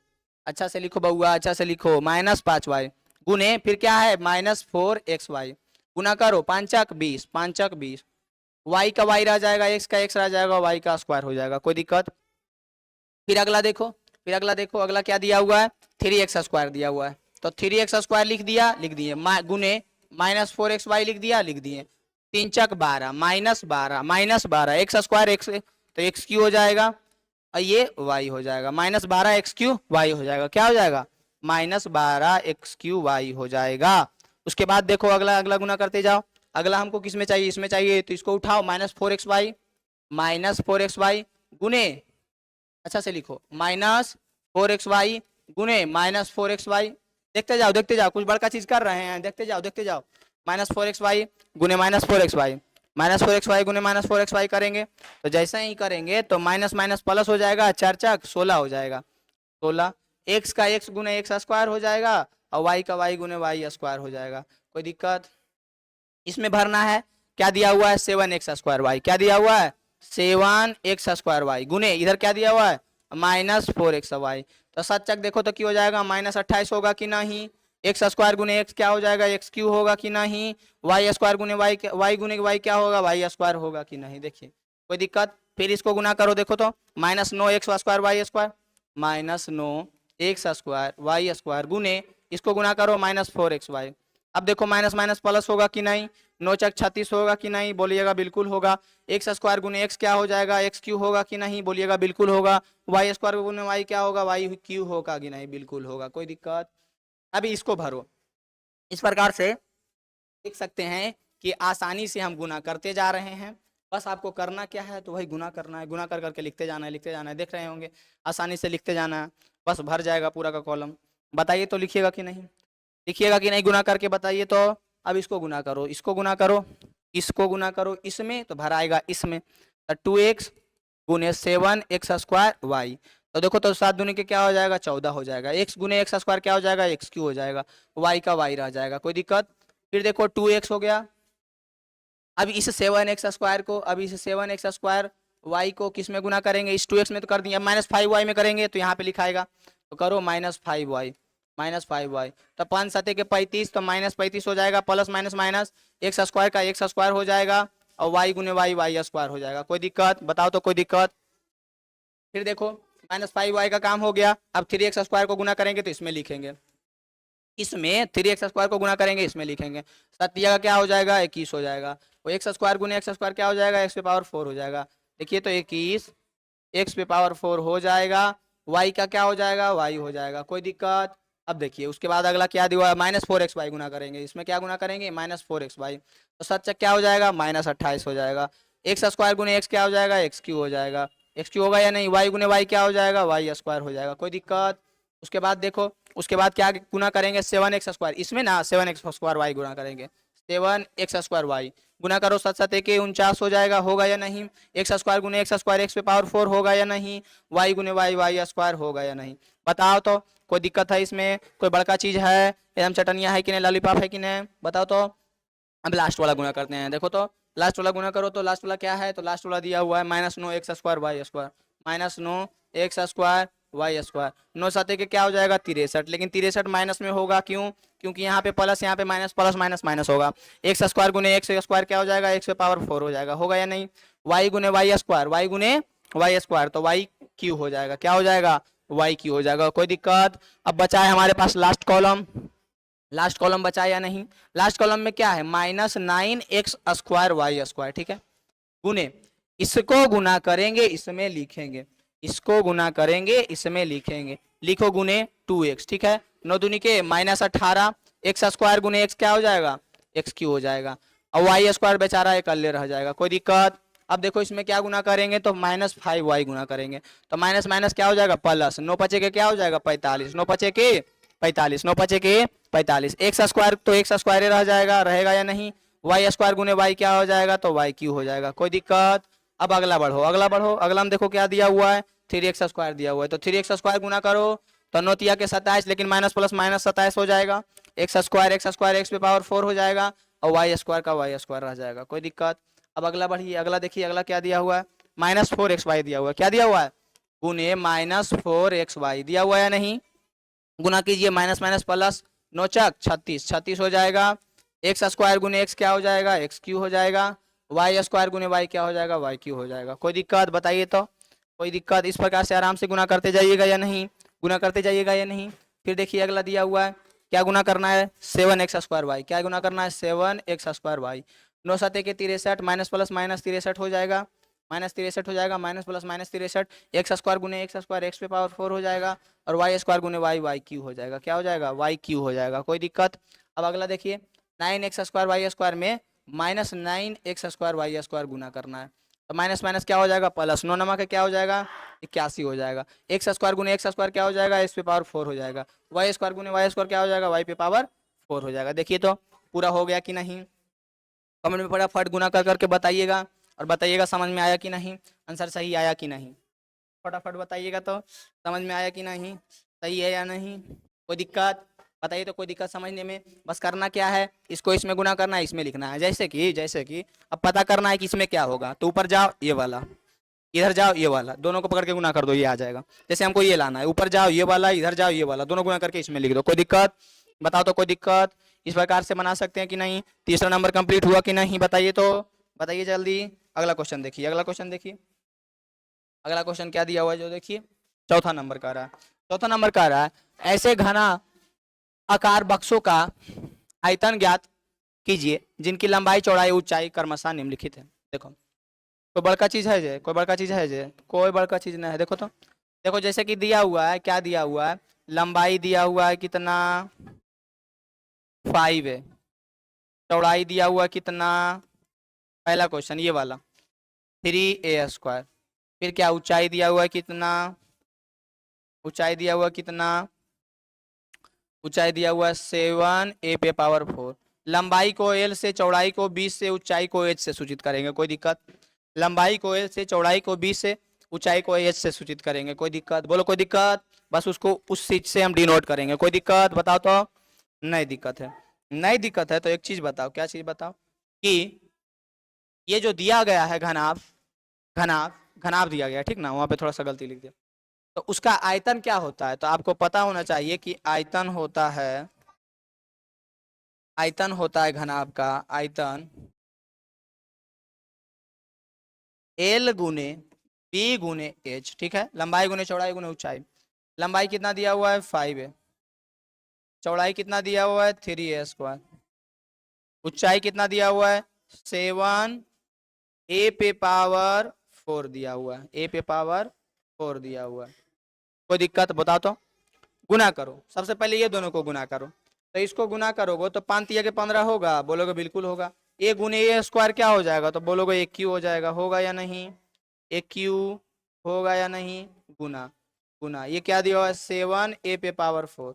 अच्छा से लिखो बउआ, अच्छा से लिखो -5y गुने फिर क्या है -4xy, गुना करो 5 20 5 20, y का y रह जाएगा x का x रह जाएगा, y का स्क्वायर हो जाएगा, कोई दिक्कत। फिर अगला देखो, फिर अगला देखो, अगला क्या दिया हुआ है 3x² दिया हुआ है, तो 3x² लिख दिया, लिख दिए, गुने -4xy लिख दिया, लिख दिए, 3 चक 12 -12 एक्स स्क्वायर एक्स तो एक्स क्यू हो जाएगा और ये वाई हो जाएगा, -12 एक्स क्यू वाई हो जाएगा, क्या हो जाएगा -12 एक्स क्यू वाई हो जाएगा। उसके बाद देखो अगला, अगला गुना करते जाओ, अगला हमको किस में चाहिए, इसमें चाहिए, तो इसको उठाओ -4xy गुने, अच्छा से लिखो -4xy गुने -4xy, देखते जाओ देखते जाओ, कुछ बड़का चीज कर रहे हैं, देखते जाओ देखते जाओ, -4xy गुने -4xy, -4xy गुने -4xy करेंगे तो जैसे ही करेंगे तो माइनस माइनस प्लस हो जाएगा, 4 चक 16 हो जाएगा, 16 एक्स का एक्स गुने एक्स स्क्वायर हो जाएगा और वाई का वाई गुने वाई स्क्वायर हो जाएगा, कोई दिक्कत। इसमें भरना है क्या दिया हुआ है 7x² वाई, क्या दिया हुआ है 7x² वाई गुने इधर क्या दिया हुआ है -4xy, तो 7 चक देखो तो क्या हो जाएगा -28 होगा कि नहीं, एक्स स्क्वायर गुने एक्स क्या हो जाएगा एक्स क्यू होगा कि नहीं, वाई स्क्वायर गुने वाई गुने वाई क्या होगा वाई स्क्वायर होगा कि नहीं, देखिए कोई दिक्कत। फिर इसको गुना करो देखो तो -9 x square y square, -9 x square y square गुने इसको गुना करो -4xy, अब देखो माइनस माइनस प्लस होगा कि नहीं, 9 चक 36 होगा कि नहीं, बोलिएगा बिल्कुल होगा, एक्स स्क्वायर गुने एक्स क्या हो जाएगा एक्स क्यू होगा कि नहीं, बोलिएगा बिल्कुल होगा, वाई स्क्वायर गुने वाई क्या होगा वाई क्यू होगा कि नहीं, बिल्कुल होगा, कोई दिक्कत। अभी इसको भरो, इस प्रकार से देख सकते हैं कि आसानी से हम गुना करते जा रहे हैं, बस आपको करना क्या है तो वही गुना करना है, गुना कर करके लिखते जाना है, लिखते जाना है, देख रहे होंगे आसानी से लिखते जाना है, बस भर जाएगा पूरा का कॉलम। बताइए तो लिखिएगा कि नहीं, लिखिएगा कि नहीं, गुना करके बताइए तो। अब इसको गुना करो, इसको गुना करो, इसको गुना करो, इसमें तो भर आएगा इसमें, तो 2x गुने 7x² वाई, तो देखो तो 7 दूनी के क्या हो जाएगा 14 हो जाएगा, x गुने एक्स स्क्वायर क्या हो जाएगा एक्स क्यू हो जाएगा, y का y रह जाएगा, कोई दिक्कत। फिर देखो 2x हो गया, अब इस 7x² को, अब इस 7x² y को किस में गुना करेंगे, इस 2x में तो कर दिया, -5y में करेंगे तो यहाँ पे लिखाएगा, तो करो -5y, -5y, तो 5 7 के 35, तो -35 हो जाएगा, plus minus minus x square का एक्स स्क्वायर हो जाएगा और y गुने वाई वाई स्क्वायर हो जाएगा, कोई दिक्कत बताओ तो, कोई दिक्कत। फिर देखो -5y का काम हो गया, अब 3x² को गुना करेंगे तो इसमें लिखेंगे, इसमें 3x² को गुना करेंगे इसमें लिखेंगे, सत्या का क्या हो जाएगा 21 हो जाएगा, वो एक्स स्क्वायर गुने एक्स स्क्वायर क्या हो जाएगा एक्स पे पावर 4 हो जाएगा, देखिए तो 21 एक्स पे पावर 4 हो जाएगा, वाई का क्या हो जाएगा वाई हो जाएगा, कोई दिक्कत। अब देखिए उसके बाद अगला क्या दिया -4xy गुना करेंगे, इसमें क्या गुना करेंगे -4xy, तो 7 चक क्या हो जाएगा -28 हो जाएगा, एक्स स्क्वायर गुने एक्स क्या हो जाएगा एक्स क्यू हो जाएगा, एक्स क्यू होगा या नहीं, वाई गुने वाई क्या हो जाएगा वाई स्क्वायर हो जाएगा, कोई दिक्कत। उसके बाद देखो, उसके बाद क्या गुना करेंगे, 7x², इसमें ना 7x² y गुना करेंगे, 7x² y गुना करो, 7×7 = 49 हो जाएगा, होगा या नहीं। x² गुने x² x⁴ होगा या नहीं, y गुने y² होगा या नहीं, बताओ तो। कोई दिक्कत है इसमें, कोई बड़का चीज है, एकदम चटनिया है कि नहीं, लॉलीपॉप है कि नहीं, बताओ तो। अब लास्ट वाला गुना करते हैं, देखो तो लास्ट वाला गुना करो, तो लास्ट वाला क्या है, तो लास्ट वाला दिया हुआ है -9x² y², -9x² y², 9×7 के क्या हो जाएगा 63, लेकिन 63 माइनस में होगा, क्यों, क्योंकि यहाँ पे प्लस, यहाँ पे माइनस, प्लस माइनस माइनस होगा। x² गुने x² क्या हो जाएगा, x⁴ हो जाएगा, होगा या नहीं। y गुने y², y गुने y², तो y क्यू हो जाएगा, क्या हो जाएगा, y क्यू हो जाएगा, कोई दिक्कत। अब बचा है हमारे पास लास्ट कॉलम, लास्ट कॉलम बचा या नहीं, लास्ट कॉलम में क्या है, -9x² y², ठीक है, गुने, इसको गुना करेंगे इसमें लिखेंगे, इसको गुना करेंगे इसमें लिखेंगे, लिखो गुने 2x, ठीक है, 9 दूनी के -18, x² गुने x क्या हो जाएगा, x क्यू हो जाएगा, और y² बेचारा एक अल्ले रह जाएगा, कोई दिक्कत। अब देखो इसमें क्या गुना करेंगे, तो -5y गुना करेंगे, तो माइनस माइनस क्या हो जाएगा प्लस, 9 × 5 के क्या हो जाएगा 45, 9 × 5 के 45, 9 × 5 के 45, x² तो x² रह जाएगा, रहेगा या नहीं, y² गुने y क्या हो जाएगा, तो y क्यू हो जाएगा, कोई दिक्कत। अब अगला बढ़ो, अगला बढ़ो, अगला में देखो क्या दिया हुआ है, 3x² दिया हुआ है, तो 3x² गुना करो, तो 9 × 3 के 27, लेकिन माइनस प्लस माइनस 27 हो जाएगा, x² x⁴ हो जाएगा, और y² का y² रह जाएगा, कोई दिक्कत। अब अगला बढ़िए, अगला देखिए, अगला क्या दिया हुआ है, -4xy दिया हुआ है, क्या दिया हुआ है, गुने -4xy दिया हुआ है या नहीं, गुना कीजिए, माइनस माइनस प्लस, 9 × 36, 36 हो जाएगा, x² गुने x क्या हो जाएगा, x क्यू हो जाएगा, y² गुने y क्या हो जाएगा, y क्यू हो जाएगा, कोई दिक्कत बताइए तो, कोई दिक्कत। इस प्रकार से आराम से गुना करते जाइएगा या नहीं, गुना करते जाइएगा या नहीं। फिर देखिए अगला दिया हुआ है, क्या गुना करना है, 7x² y, क्या गुना करना है, 7x² y, 9 × 7 के 63, माइनस प्लस माइनस 63 हो जाएगा, -63 हो जाएगा, माइनस प्लस माइनस 63, x² गुने x² x⁴ हो जाएगा, और y² गुने y क्यू हो जाएगा, क्या हो जाएगा, y क्यू हो जाएगा, कोई दिक्कत। अब अगला देखिए, 9x² y² में -9x² y² गुना करना है, तो माइनस माइनस क्या हो जाएगा प्लस, 9 नमक है क्या हो जाएगा 81 हो जाएगा, x² गुने x² क्या हो जाएगा, x⁴ हो जाएगा, y² गुने y² क्या हो जाएगा, y⁴ हो जाएगा। देखिए तो पूरा हो गया कि नहीं, कमेंट में फटाफट गुना कर करके बताइएगा, और बताइएगा समझ में आया कि नहीं, आंसर सही आया कि नहीं, फटाफट बताइएगा तो, समझ में आया कि नहीं, सही है या नहीं, कोई दिक्कत बताइए तो, कोई दिक्कत समझने में। बस करना क्या है, इसको इसमें गुना करना है, इसमें लिखना है, जैसे कि अब पता करना है कि इसमें क्या होगा, तो ऊपर जाओ ये वाला, इधर जाओ ये वाला, दोनों को पकड़ के गुना कर दो, ये आ जाएगा। जैसे हमको ये लाना है, ऊपर जाओ ये वाला, इधर जाओ ये वाला, दोनों गुना करके इसमें लिख दो, कोई दिक्कत बताओ तो, कोई दिक्कत। इस प्रकार से बना सकते हैं कि नहीं, तीसरा नंबर कंप्लीट हुआ कि नहीं, बताइए तो, बताइए जल्दी। अगला क्वेश्चन देखिए, अगला क्वेश्चन देखिए, अगला क्वेश्चन क्या दिया हुआ है जो देखिए, चौथा नंबर का रहा है, चौथा नंबर का रहा है, ऐसे घना आकार बक्सों का आयतन ज्ञात कीजिए जिनकी लंबाई चौड़ाई ऊंचाई क्रमशः निम्नलिखित है। देखो कोई बड़का चीज है जे, कोई बड़का चीज है जे, कोई बड़का चीज नहीं है, देखो तो, देखो जैसे कि दिया हुआ है, क्या दिया हुआ है, लंबाई दिया हुआ है कितना 5 है, चौड़ाई दिया हुआ कितना, पहला क्वेश्चन ये वाला 3a², फिर क्या ऊंचाई दिया हुआ है कितना, ऊंचाई दिया हुआ कितना, ऊंचाई दिया हुआ 7a⁴, लंबाई को l से, चौड़ाई को 20 से, ऊंचाई को h से सूचित करेंगे, कोई दिक्कत, लंबाई को l से, चौड़ाई को 20 से, ऊंचाई को h से सूचित करेंगे, कोई दिक्कत, बोलो कोई दिक्कत, बस उसको उस चीज से हम डिनोट करेंगे, कोई दिक्कत बताओ तो, नहीं दिक्कत है, नहीं दिक्कत है तो एक चीज बताओ, क्या चीज बताओ, कि ये जो दिया गया है घनाभ, घनाभ घनाभ दिया गया है, ठीक ना, वहां पे थोड़ा सा गलती लिख दिया, तो उसका आयतन क्या होता है, तो आपको पता होना चाहिए कि आयतन होता है, आयतन होता है घनाभ का आयतन L गुने B गुने H, ठीक है, लंबाई गुने चौड़ाई गुने ऊंचाई, लंबाई कितना दिया हुआ है 5 है, चौड़ाई कितना दिया हुआ है 3a², ऊंचाई कितना दिया हुआ है 7a⁴ दिया हुआ है, a⁴ दिया हुआ है, कोई दिक्कत बताओ तो, गुना करो, सबसे पहले ये दोनों को गुना करो, तो इसको गुना करोगे तो 5 × 15 होगा, बोलोगे बिल्कुल होगा, a गुने a² क्या हो जाएगा, तो बोलोगे a क्यू हो जाएगा, होगा या नहीं, a क्यू होगा या नहीं, गुना, गुना, ये क्या दिया हुआ है 7a पे पावर 4,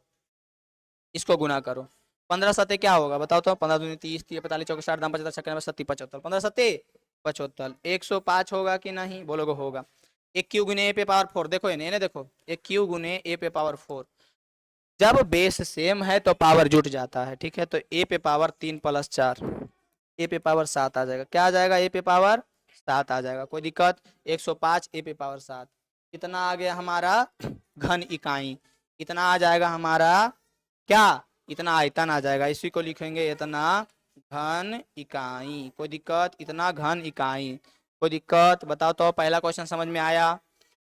इसको गुना करो। 15 सत्ते क्या होगा बताओ तो, 15 दूनी 30, 30 45 चौके 60 दाम 75 छक्के 70 75, 15 सत्ते 75, 105 होगा कि नहीं, बोलोगे होगा। एक क्यू गुने ए पे पावर 4, देखो इन्हें देखो, एक क्यू गुने ए पे पावर 4, जब बेस सेम है तो पावर जुट जाता है, ठीक है। तो ए पे पावर 3 + 4, ए पे पावर 7 आ जाएगा, क्या आ जाएगा ए पे पावर 7 आ जाएगा, कोई दिक्कत। 105 ए पे पावर 7, कितना आ गया हमारा घन इकाई, इतना आ जाएगा हमारा क्या, इतना आयतन आ जाएगा, इसी को लिखेंगे इतना घन इकाई, कोई दिक्कत, इतना घन इकाई, कोई दिक्कत बताओ तो। पहला क्वेश्चन समझ में आया।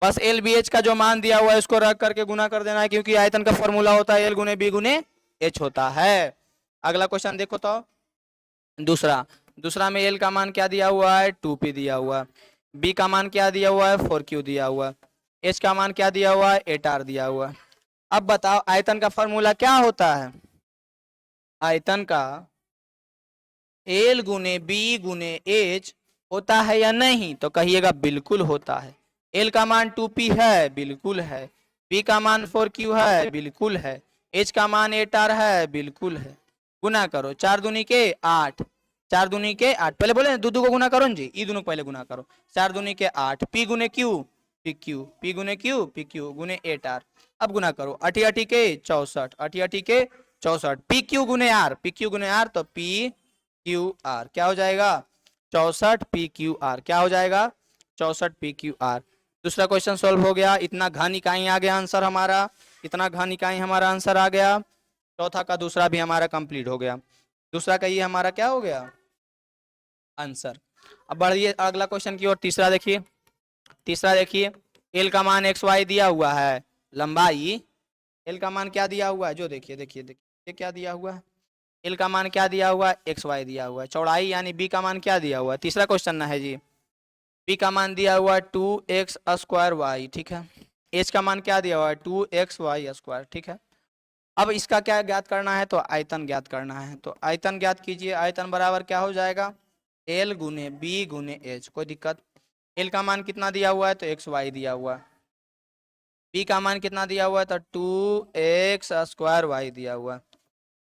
बस एल बी एच का जो मान दिया हुआ है उसको रख करके गुना कर देना है, क्योंकि आयतन का फॉर्मूला होता है एल गुने बी गुने एच होता है। अगला क्वेश्चन देखो तो, दूसरा, दूसरा में एल का मान क्या दिया हुआ है 2p दिया हुआ है, बी का मान क्या दिया हुआ है 4q दिया हुआ है, एच का मान क्या दिया हुआ है 8r दिया हुआ है। अब बताओ आयतन का फॉर्मूला क्या होता है, आयतन का एल गुने बी गुने एच होता है या नहीं, तो कहिएगा बिल्कुल होता है। एल का मान 2p है, बिल्कुल है। बी का मान 4q है, बिल्कुल है। एच का मान 8r है, बिल्कुल है। गुना करो, 4 दूनी के 8, 4 दूनी के 8, पहले बोले दो को गुना करो जी, ई दोनों पहले गुना करो, 4 दूनी के 8, पी गुने क्यू पी क्यू, पी गुने क्यू पी क्यू गुने 8r। अब गुना करो, 8 8 के 64, 8 8 के 64, पी क्यू गुने आर, पी क्यू गुने आर, तो पी क्यू आर क्या हो जाएगा 64 पी क्यू आर, क्या हो जाएगा 64 पी क्यू आर। दूसरा क्वेश्चन सोल्व हो गया, इतना घन इकाई आ गया आंसर हमारा, इतना घन इकाई हमारा आंसर आ गया। चौथा का दूसरा भी हमारा कंप्लीट हो गया, दूसरा का ये हमारा क्या हो गया आंसर। अब बढ़िए अगला क्वेश्चन की ओर, तीसरा देखिए, तीसरा देखिए, एल का मान एक्स वाई दिया हुआ है, लंबाई एल का मान क्या दिया हुआ है, जो देखिए देखिए देखिए ये क्या दिया हुआ है, एल का मान क्या दिया हुआ है एक्स वाई दिया हुआ है, चौड़ाई यानी बी का मान क्या दिया हुआ है, तीसरा क्वेश्चन ना है जी, बी का मान दिया हुआ है 2x² वाई, ठीक है। एच का मान क्या दिया हुआ है 2xy², ठीक है। अब इसका क्या ज्ञात करना है, तो आयतन ज्ञात करना है, तो आयतन ज्ञात कीजिए, आयतन बराबर क्या हो जाएगा एल गुने बी गुने एच, कोई दिक्कत। एल का मान कितना दिया हुआ है तो xy दिया हुआ है, बी का मान कितना दिया हुआ है तो 2x² y दिया हुआ है,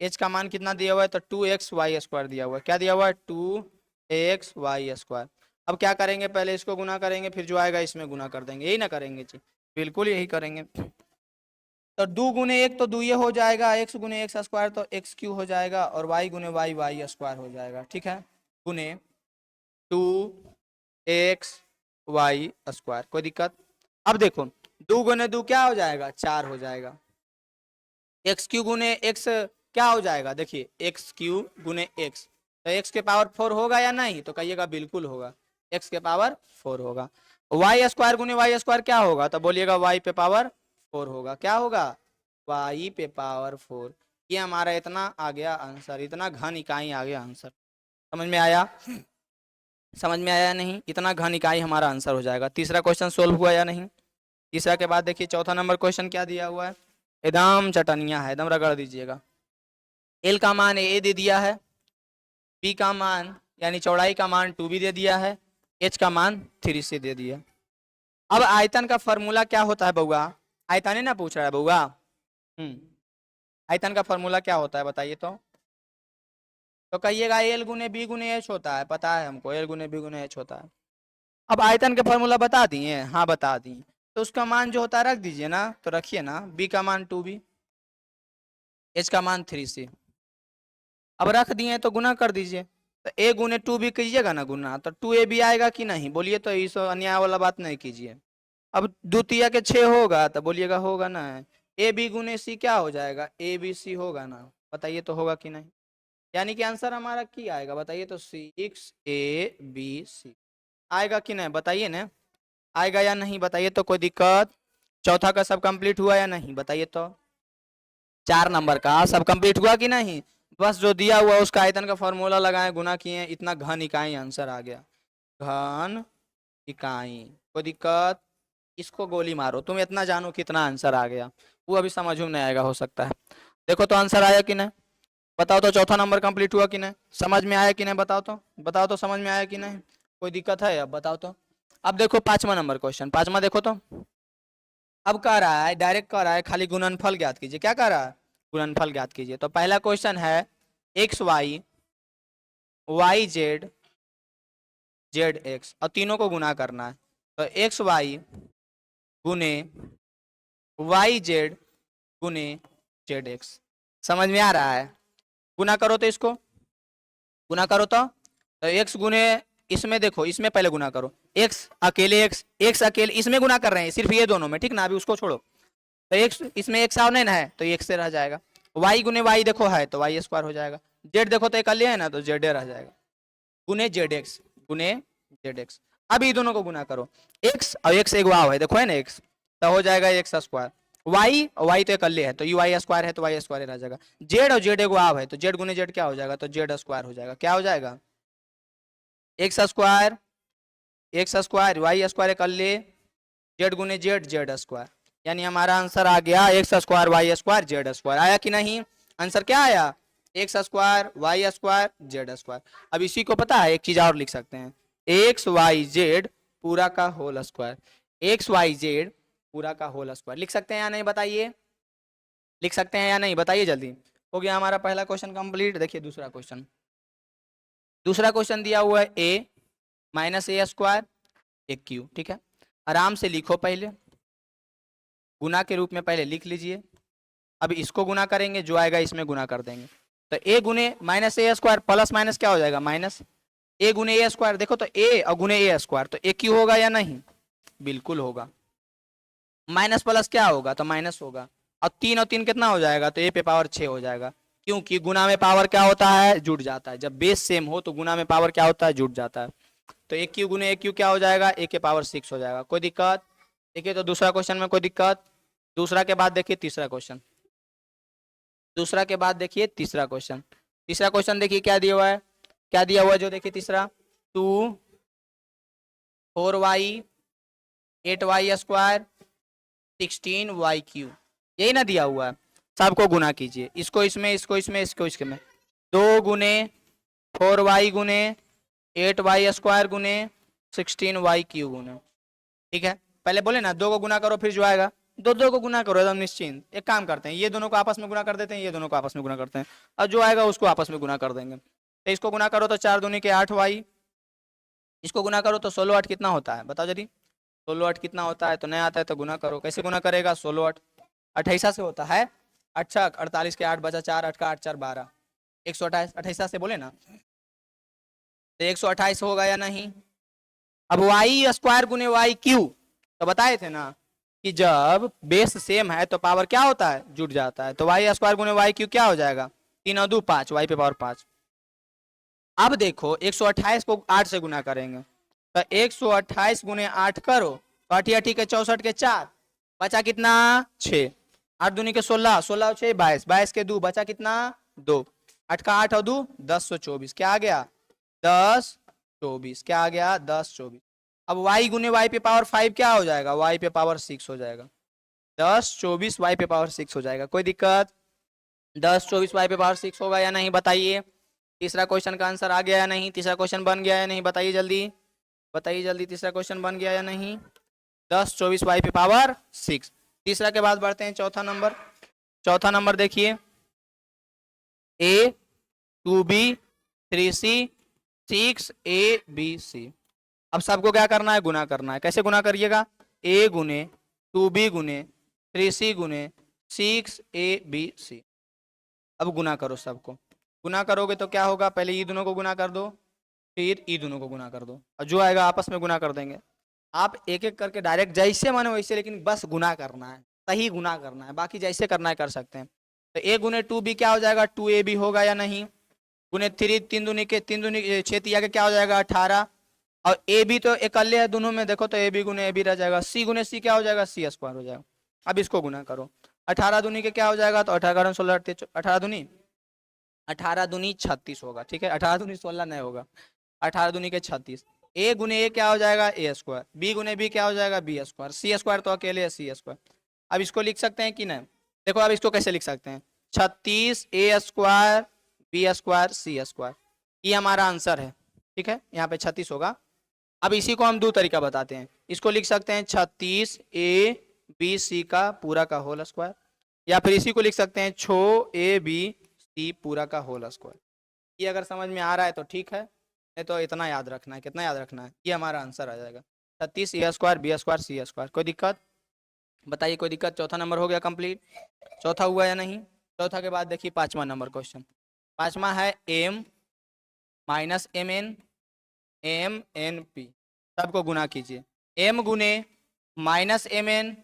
एच का मान कितना दिया हुआ है तो 2xy² दिया हुआ है, क्या दिया हुआ है 2xy²। अब क्या करेंगे, पहले इसको गुना करेंगे, फिर जो आएगा इसमें गुना कर देंगे, यही ना करेंगे जी, बिल्कुल यही करेंगे। तो 2 गुने 1 तो 2 ये हो जाएगा, x गुने x² तो x³ हो जाएगा, और y गुने y² हो जाएगा, ठीक है, गुने 2xy², कोई दिक्कत। अब देखो 2 गुने 2 क्या हो जाएगा 4 हो जाएगा, x³ गुने x क्या हो जाएगा, देखिए x³ गुने x, तो x के पावर 4 होगा या नहीं, तो कहिएगा बिल्कुल होगा, x के पावर 4 होगा। y² गुने y² क्या होगा, तो बोलिएगा y पे पावर 4 होगा, क्या होगा y पे पावर 4। ये हमारा इतना आ गया आंसर, इतना घन इकाई आ गया आंसर, समझ में आया, समझ में आया या नहीं, इतना घन इकाई हमारा आंसर हो जाएगा। तीसरा क्वेश्चन सोल्व हुआ या नहीं, तीसरा के बाद देखिए चौथा नंबर क्वेश्चन क्या दिया हुआ है, एकदम चटनिया है, एकदम रगड़ दीजिएगा। एल का मान ए दे दिया है, बी का मान यानी चौड़ाई का मान 2b दे दिया है, एच का मान 3c दे दिया। अब आयतन का फॉर्मूला क्या होता है बउआ, आयतन ना पूछ रहा है बउआ, आयतन का फॉर्मूला क्या होता है बताइए तो कहिएगा एल गुने बी गुने एच होता है, पता है हमको एल गुने बी गुने एच होता है। अब आयतन के फॉर्मूला बता दिए, हाँ बता दिए, तो उसका मान जो होता है रख दीजिए ना, तो रखिए ना, बी का मान 2b, एच का मान 3c, अब रख दिए तो गुना कर दीजिए, तो a गुने 2b कीजिएगा ना गुना, तो 2ab आएगा कि नहीं, बोलिए तो, इस अन्याय वाला बात नहीं कीजिए। अब द्वितीय के 6 होगा तो बोलिएगा होगा ना, ए बी गुने सी क्या हो जाएगा ABC होगा ना, बताइए तो होगा कि नहीं, यानी कि आंसर हमारा क्या आएगा बताइए तो 6ABC आएगा कि नहीं, बताइए ना, आएगा या नहीं बताइए तो, कोई दिक्कत। चौथा का सब कंप्लीट हुआ या नहीं बताइए तो, 4 नंबर का सब कंप्लीट हुआ कि नहीं, बस जो दिया हुआ उसका आयतन का फॉर्मूला लगाए, गुना किए, इतना घन इकाई आंसर आ गया, घन इकाई, कोई दिक्कत। इसको गोली मारो, तुम इतना जानो कितना आंसर आ गया, वो अभी समझ में नहीं आएगा हो सकता है। देखो तो आंसर आया कि नहीं, बताओ तो, चौथा नंबर कंप्लीट हुआ कि नहीं, समझ में आया कि नहीं, बताओ तो, बताओ तो समझ में आया कि नहीं, कोई दिक्कत है अब बताओ तो। अब देखो 5वां नंबर क्वेश्चन, 5वां देखो तो, अब कह रहा है, डायरेक्ट कह रहा है खाली गुणनफल ज्ञात कीजिए। क्या कह रहा है? गुणनफल ज्ञात कीजिए। तो पहला क्वेश्चन है x y, y z, z x, और तीनों को गुना करना है। तो एक्स वाई गुने वाई जेड गुने जेड एक्स। समझ में आ रहा है? गुना करो तो इसको, गुना करो तो एक्स गुने, इसमें देखो, इसमें पहले गुना करो। एक्स अकेले एक्स, एक्स अकेले, इसमें गुना कर रहे हैं सिर्फ ये दोनों में, ठीक ना? अभी उसको छोड़ो। तो एक्स, इसमें एक्स आवने ना है तो एक्स से रह जाएगा। वाई गुने वाई देखो है तो वाई स्क्वायर हो जाएगा। जेड देखो तो अकेले है ना तो जेड रह जाएगा। गुने जेड एक्स, गुने जेड एक्स। अब ये दोनों को गुना करो। एक्स और एक्स एक वाव है, देखो है ना एक्स, तो हो जाएगा एक्स स्क्वायर। वाई और वाई तो अकेले है तो यू वाई स्क्वायर है तो वाई स्क्वायर रह जाएगा। जेड और जेड एक वाव है तो जेड गुने जेड क्या हो जाएगा? तो जेड स्क्वायर हो जाएगा। क्या हो जाएगा? X square, x square, y square अकेले, जेड गुने जेड, जेड स्क्वायर। यानी हमारा आंसर आ गया x square y square z square. आया कि नहीं? आंसर क्या आया? X square y square z square. अब इसी को पता है एक चीज और लिख सकते हैं, एक्स वाई जेड पूरा का whole square. X y z पूरा का होल स्क्वायर लिख सकते हैं या नहीं बताइए? लिख सकते हैं या नहीं बताइए जल्दी। हो गया हमारा पहला क्वेश्चन कंप्लीट। देखिए दूसरा क्वेश्चन, दूसरा क्वेश्चन दिया हुआ है ए माइनस ए स्क्वायर एक क्यू। ठीक है, आराम से लिखो, पहले गुना के रूप में पहले लिख लीजिए। अब इसको गुना करेंगे, जो आएगा इसमें गुना कर देंगे। तो ए गुने माइनस ए स्क्वायर प्लस माइनस क्या हो जाएगा? माइनस ए गुने ए स्क्वायर। देखो तो ए और गुने ए स्क्वायर तो ए क्यू होगा या नहीं? बिल्कुल होगा। माइनस प्लस क्या होगा? तो माइनस होगा। और तीन कितना हो जाएगा? तो ए पे पावर 6 हो जाएगा। क्योंकि गुना में पावर क्या होता है? जुड़ जाता है। जब बेस सेम हो तो गुना में पावर क्या होता है? जुड़ जाता है। तो ए क्यू गुने ए क्यू क्या हो जाएगा? ए के पावर 6 हो जाएगा। कोई दिक्कत? देखिए तो दूसरा क्वेश्चन में कोई दिक्कत? दूसरा के बाद देखिए तीसरा क्वेश्चन, दूसरा के बाद देखिए तीसरा क्वेश्चन। तीसरा क्वेश्चन देखिए क्या दिया हुआ है, क्या दिया हुआ है जो देखिए तीसरा, 2 4y 8y स्क्वायर 16y3, यही ना दिया हुआ है। सबको गुना कीजिए, इसको इसमें, इसको इसमें, इसको इसमें। 2 गुने 4y गुने 8y स्क्वायर गुने 16y3 गुने। ठीक है, पहले बोले ना दो को गुना करो फिर जो आएगा, दो दो को गुना करो एकदम निश्चिंत। एक काम करते हैं, ये दोनों को आपस में गुना कर देते हैं, ये दोनों को आपस में गुना करते हैं, और जो आएगा उसको आपस में गुना कर देंगे। तो इसको गुना करो तो 4 दूनी के 8y, इसको गुना करो तो 16 8 कितना होता है बताओ जल्दी? 16 8 कितना होता है? तो नहीं आता है तो गुना करो। कैसे गुना करेगा? 16 8 28 से होता है। 8 48 के 8 बचा 4, 8 का 8 4 12, 128 28 से बोले ना, तो 128 होगा या नहीं? अब वाई स्क्वायर गुने वाई क्यू, तो बताए थे ना कि जब बेस सेम है तो पावर क्या होता है? जुड़ जाता है। तो वाई स्क्वायर गुने वाई क्यू क्या हो जाएगा? 3 और 2 5, वाई पे पावर 5। अब देखो 128 को 8 से गुना करेंगे तो 128 गुने 8 करो तो 8 8 के 64 के 4, बचा कितना? 6। 8 दूनी के 16, 16 6 22, 22 के 2 बचा कितना? 2। 8 का 8 और 2 10 24, क्या आ गया? 10 24, क्या आ गया? 10 24। अब y गुने y पे पावर 5 क्या हो जाएगा? y पे पावर 6 हो जाएगा। 10 24 y पे पावर 6 हो जाएगा। कोई दिक्कत? 10 24 y पे पावर 6 होगा या नहीं बताइए? तीसरा क्वेश्चन का आंसर आ गया या नहीं? तीसरा क्वेश्चन बन गया या नहीं? बताइए जल्दी, बताइए जल्दी, तीसरा क्वेश्चन बन गया या नहीं? 10 24 y पे पावर 6। तीसरा के बाद बढ़ते हैं चौथा नंबर। चौथा नंबर देखिए, a 2b 3c 6abc। अब सबको क्या करना है? गुना करना है। कैसे गुना करिएगा? a गुने 2b गुने 3c गुने 6abc। अब गुना करो सबको। गुना करोगे तो क्या होगा? पहले ये दोनों को गुना कर दो, फिर ये दोनों को गुना कर दो, और जो आएगा आपस में गुना कर देंगे। आप एक एक करके डायरेक्ट जैसे माने वैसे, लेकिन बस गुना करना है, सही गुना करना है, बाकी जैसे करना है कर सकते हैं। तो a गुने 2b क्या हो जाएगा? 2ab होगा या नहीं? गुने 3 3 दूनी के 6 तिया के क्या हो जाएगा? 18। और ए बी तो इकल्ले है दोनों में, देखो तो ए बी गुने ए बी रह जाएगा। सी गुने सी क्या हो जाएगा? सी स्क्वायर हो जाएगा। अब इसको गुना करो, 18 दूनी के क्या हो जाएगा? तो 18 16 18 दूनी 36 होगा। ठीक है, 18 दूनी 16 नहीं होगा, 18 दूनी के 36। ए गुने ए क्या हो जाएगा? ए स्क्वायर। बी गुने बी क्या हो जाएगा? B square. सी स्क्वायर तो अकेले है, सी स्क्वायर। अब इसको लिख सकते हैं कि नहीं? देखो अब इसको कैसे लिख सकते हैं, 36 ए स्क्वायर बी स्क्वायर सी स्क्वायर, ये हमारा आंसर है। ठीक है, यहाँ पे 36 होगा। अब इसी को हम दो तरीका बताते हैं। इसको लिख सकते हैं 36 ए बी सी का पूरा का होल स्क्वायर, या फिर इसी को लिख सकते हैं छो ए बी सी पूरा का होल स्क्वायर। ये अगर समझ में आ रहा है तो ठीक है, नहीं तो इतना याद रखना है। कितना याद रखना है? ये हमारा आंसर आ जाएगा 36 ए स्क्वायर बी स्क्वायर सी स्क्वायर। कोई दिक्कत बताइए, कोई दिक्कत? चौथा नंबर हो गया कंप्लीट। चौथा हुआ या नहीं? चौथा के बाद देखिए पांचवा नंबर क्वेश्चन। पांचवा है m minus m N p, सबको गुना कीजिए। एम गुने माइनस एम एन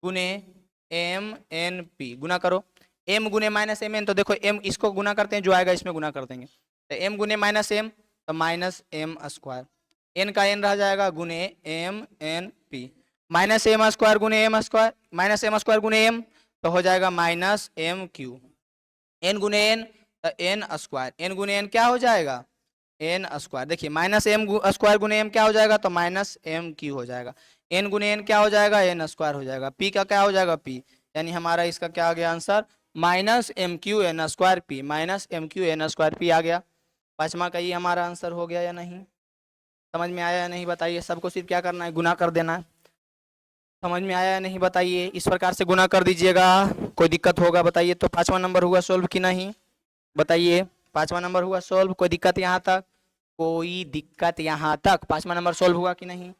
गुने एम एन पी, गुना करो। एम गुने माइनस एम एन, तो देखो एम इसको गुना करते हैं, जो आएगा इसमें गुना कर देंगे। तो एम गुने माइनस एम तो माइनस एम स्क्वायर, एन का एन रह जाएगा गुने M N P, minus M square गुने M square, minus M square गुने एम तो हो जाएगा माइनस एम क्यू। एन गुने एन तो एन स्क्वायर, एन गुने एन क्या हो जाएगा? N square. देखिए माइनस एम स्क्वायर गुने एम क्या हो जाएगा? तो माइनस एम क्यू हो जाएगा। एन गुने एन क्या हो जाएगा? एन स्क्वायर हो जाएगा। पी का क्या हो जाएगा? पी, यानी हमारा इसका क्या आ गया answer? Minus M Q N square P, minus M Q N square P आ गया। पांचवा का ये हमारा आंसर हो गया या नहीं? समझ में आया या नहीं बताइए? सबको सिर्फ क्या करना है? गुना कर देना है। समझ में आया या नहीं बताइए? इस प्रकार से गुना कर दीजिएगा। कोई दिक्कत होगा बताइए? तो पांचवा नंबर हुआ सोल्व कि नहीं बताइए? पांचवा नंबर हुआ सोल्व। कोई दिक्कत यहाँ तक? कोई दिक्कत यहाँ तक? पांचवा नंबर सोल्व हुआ कि नहीं?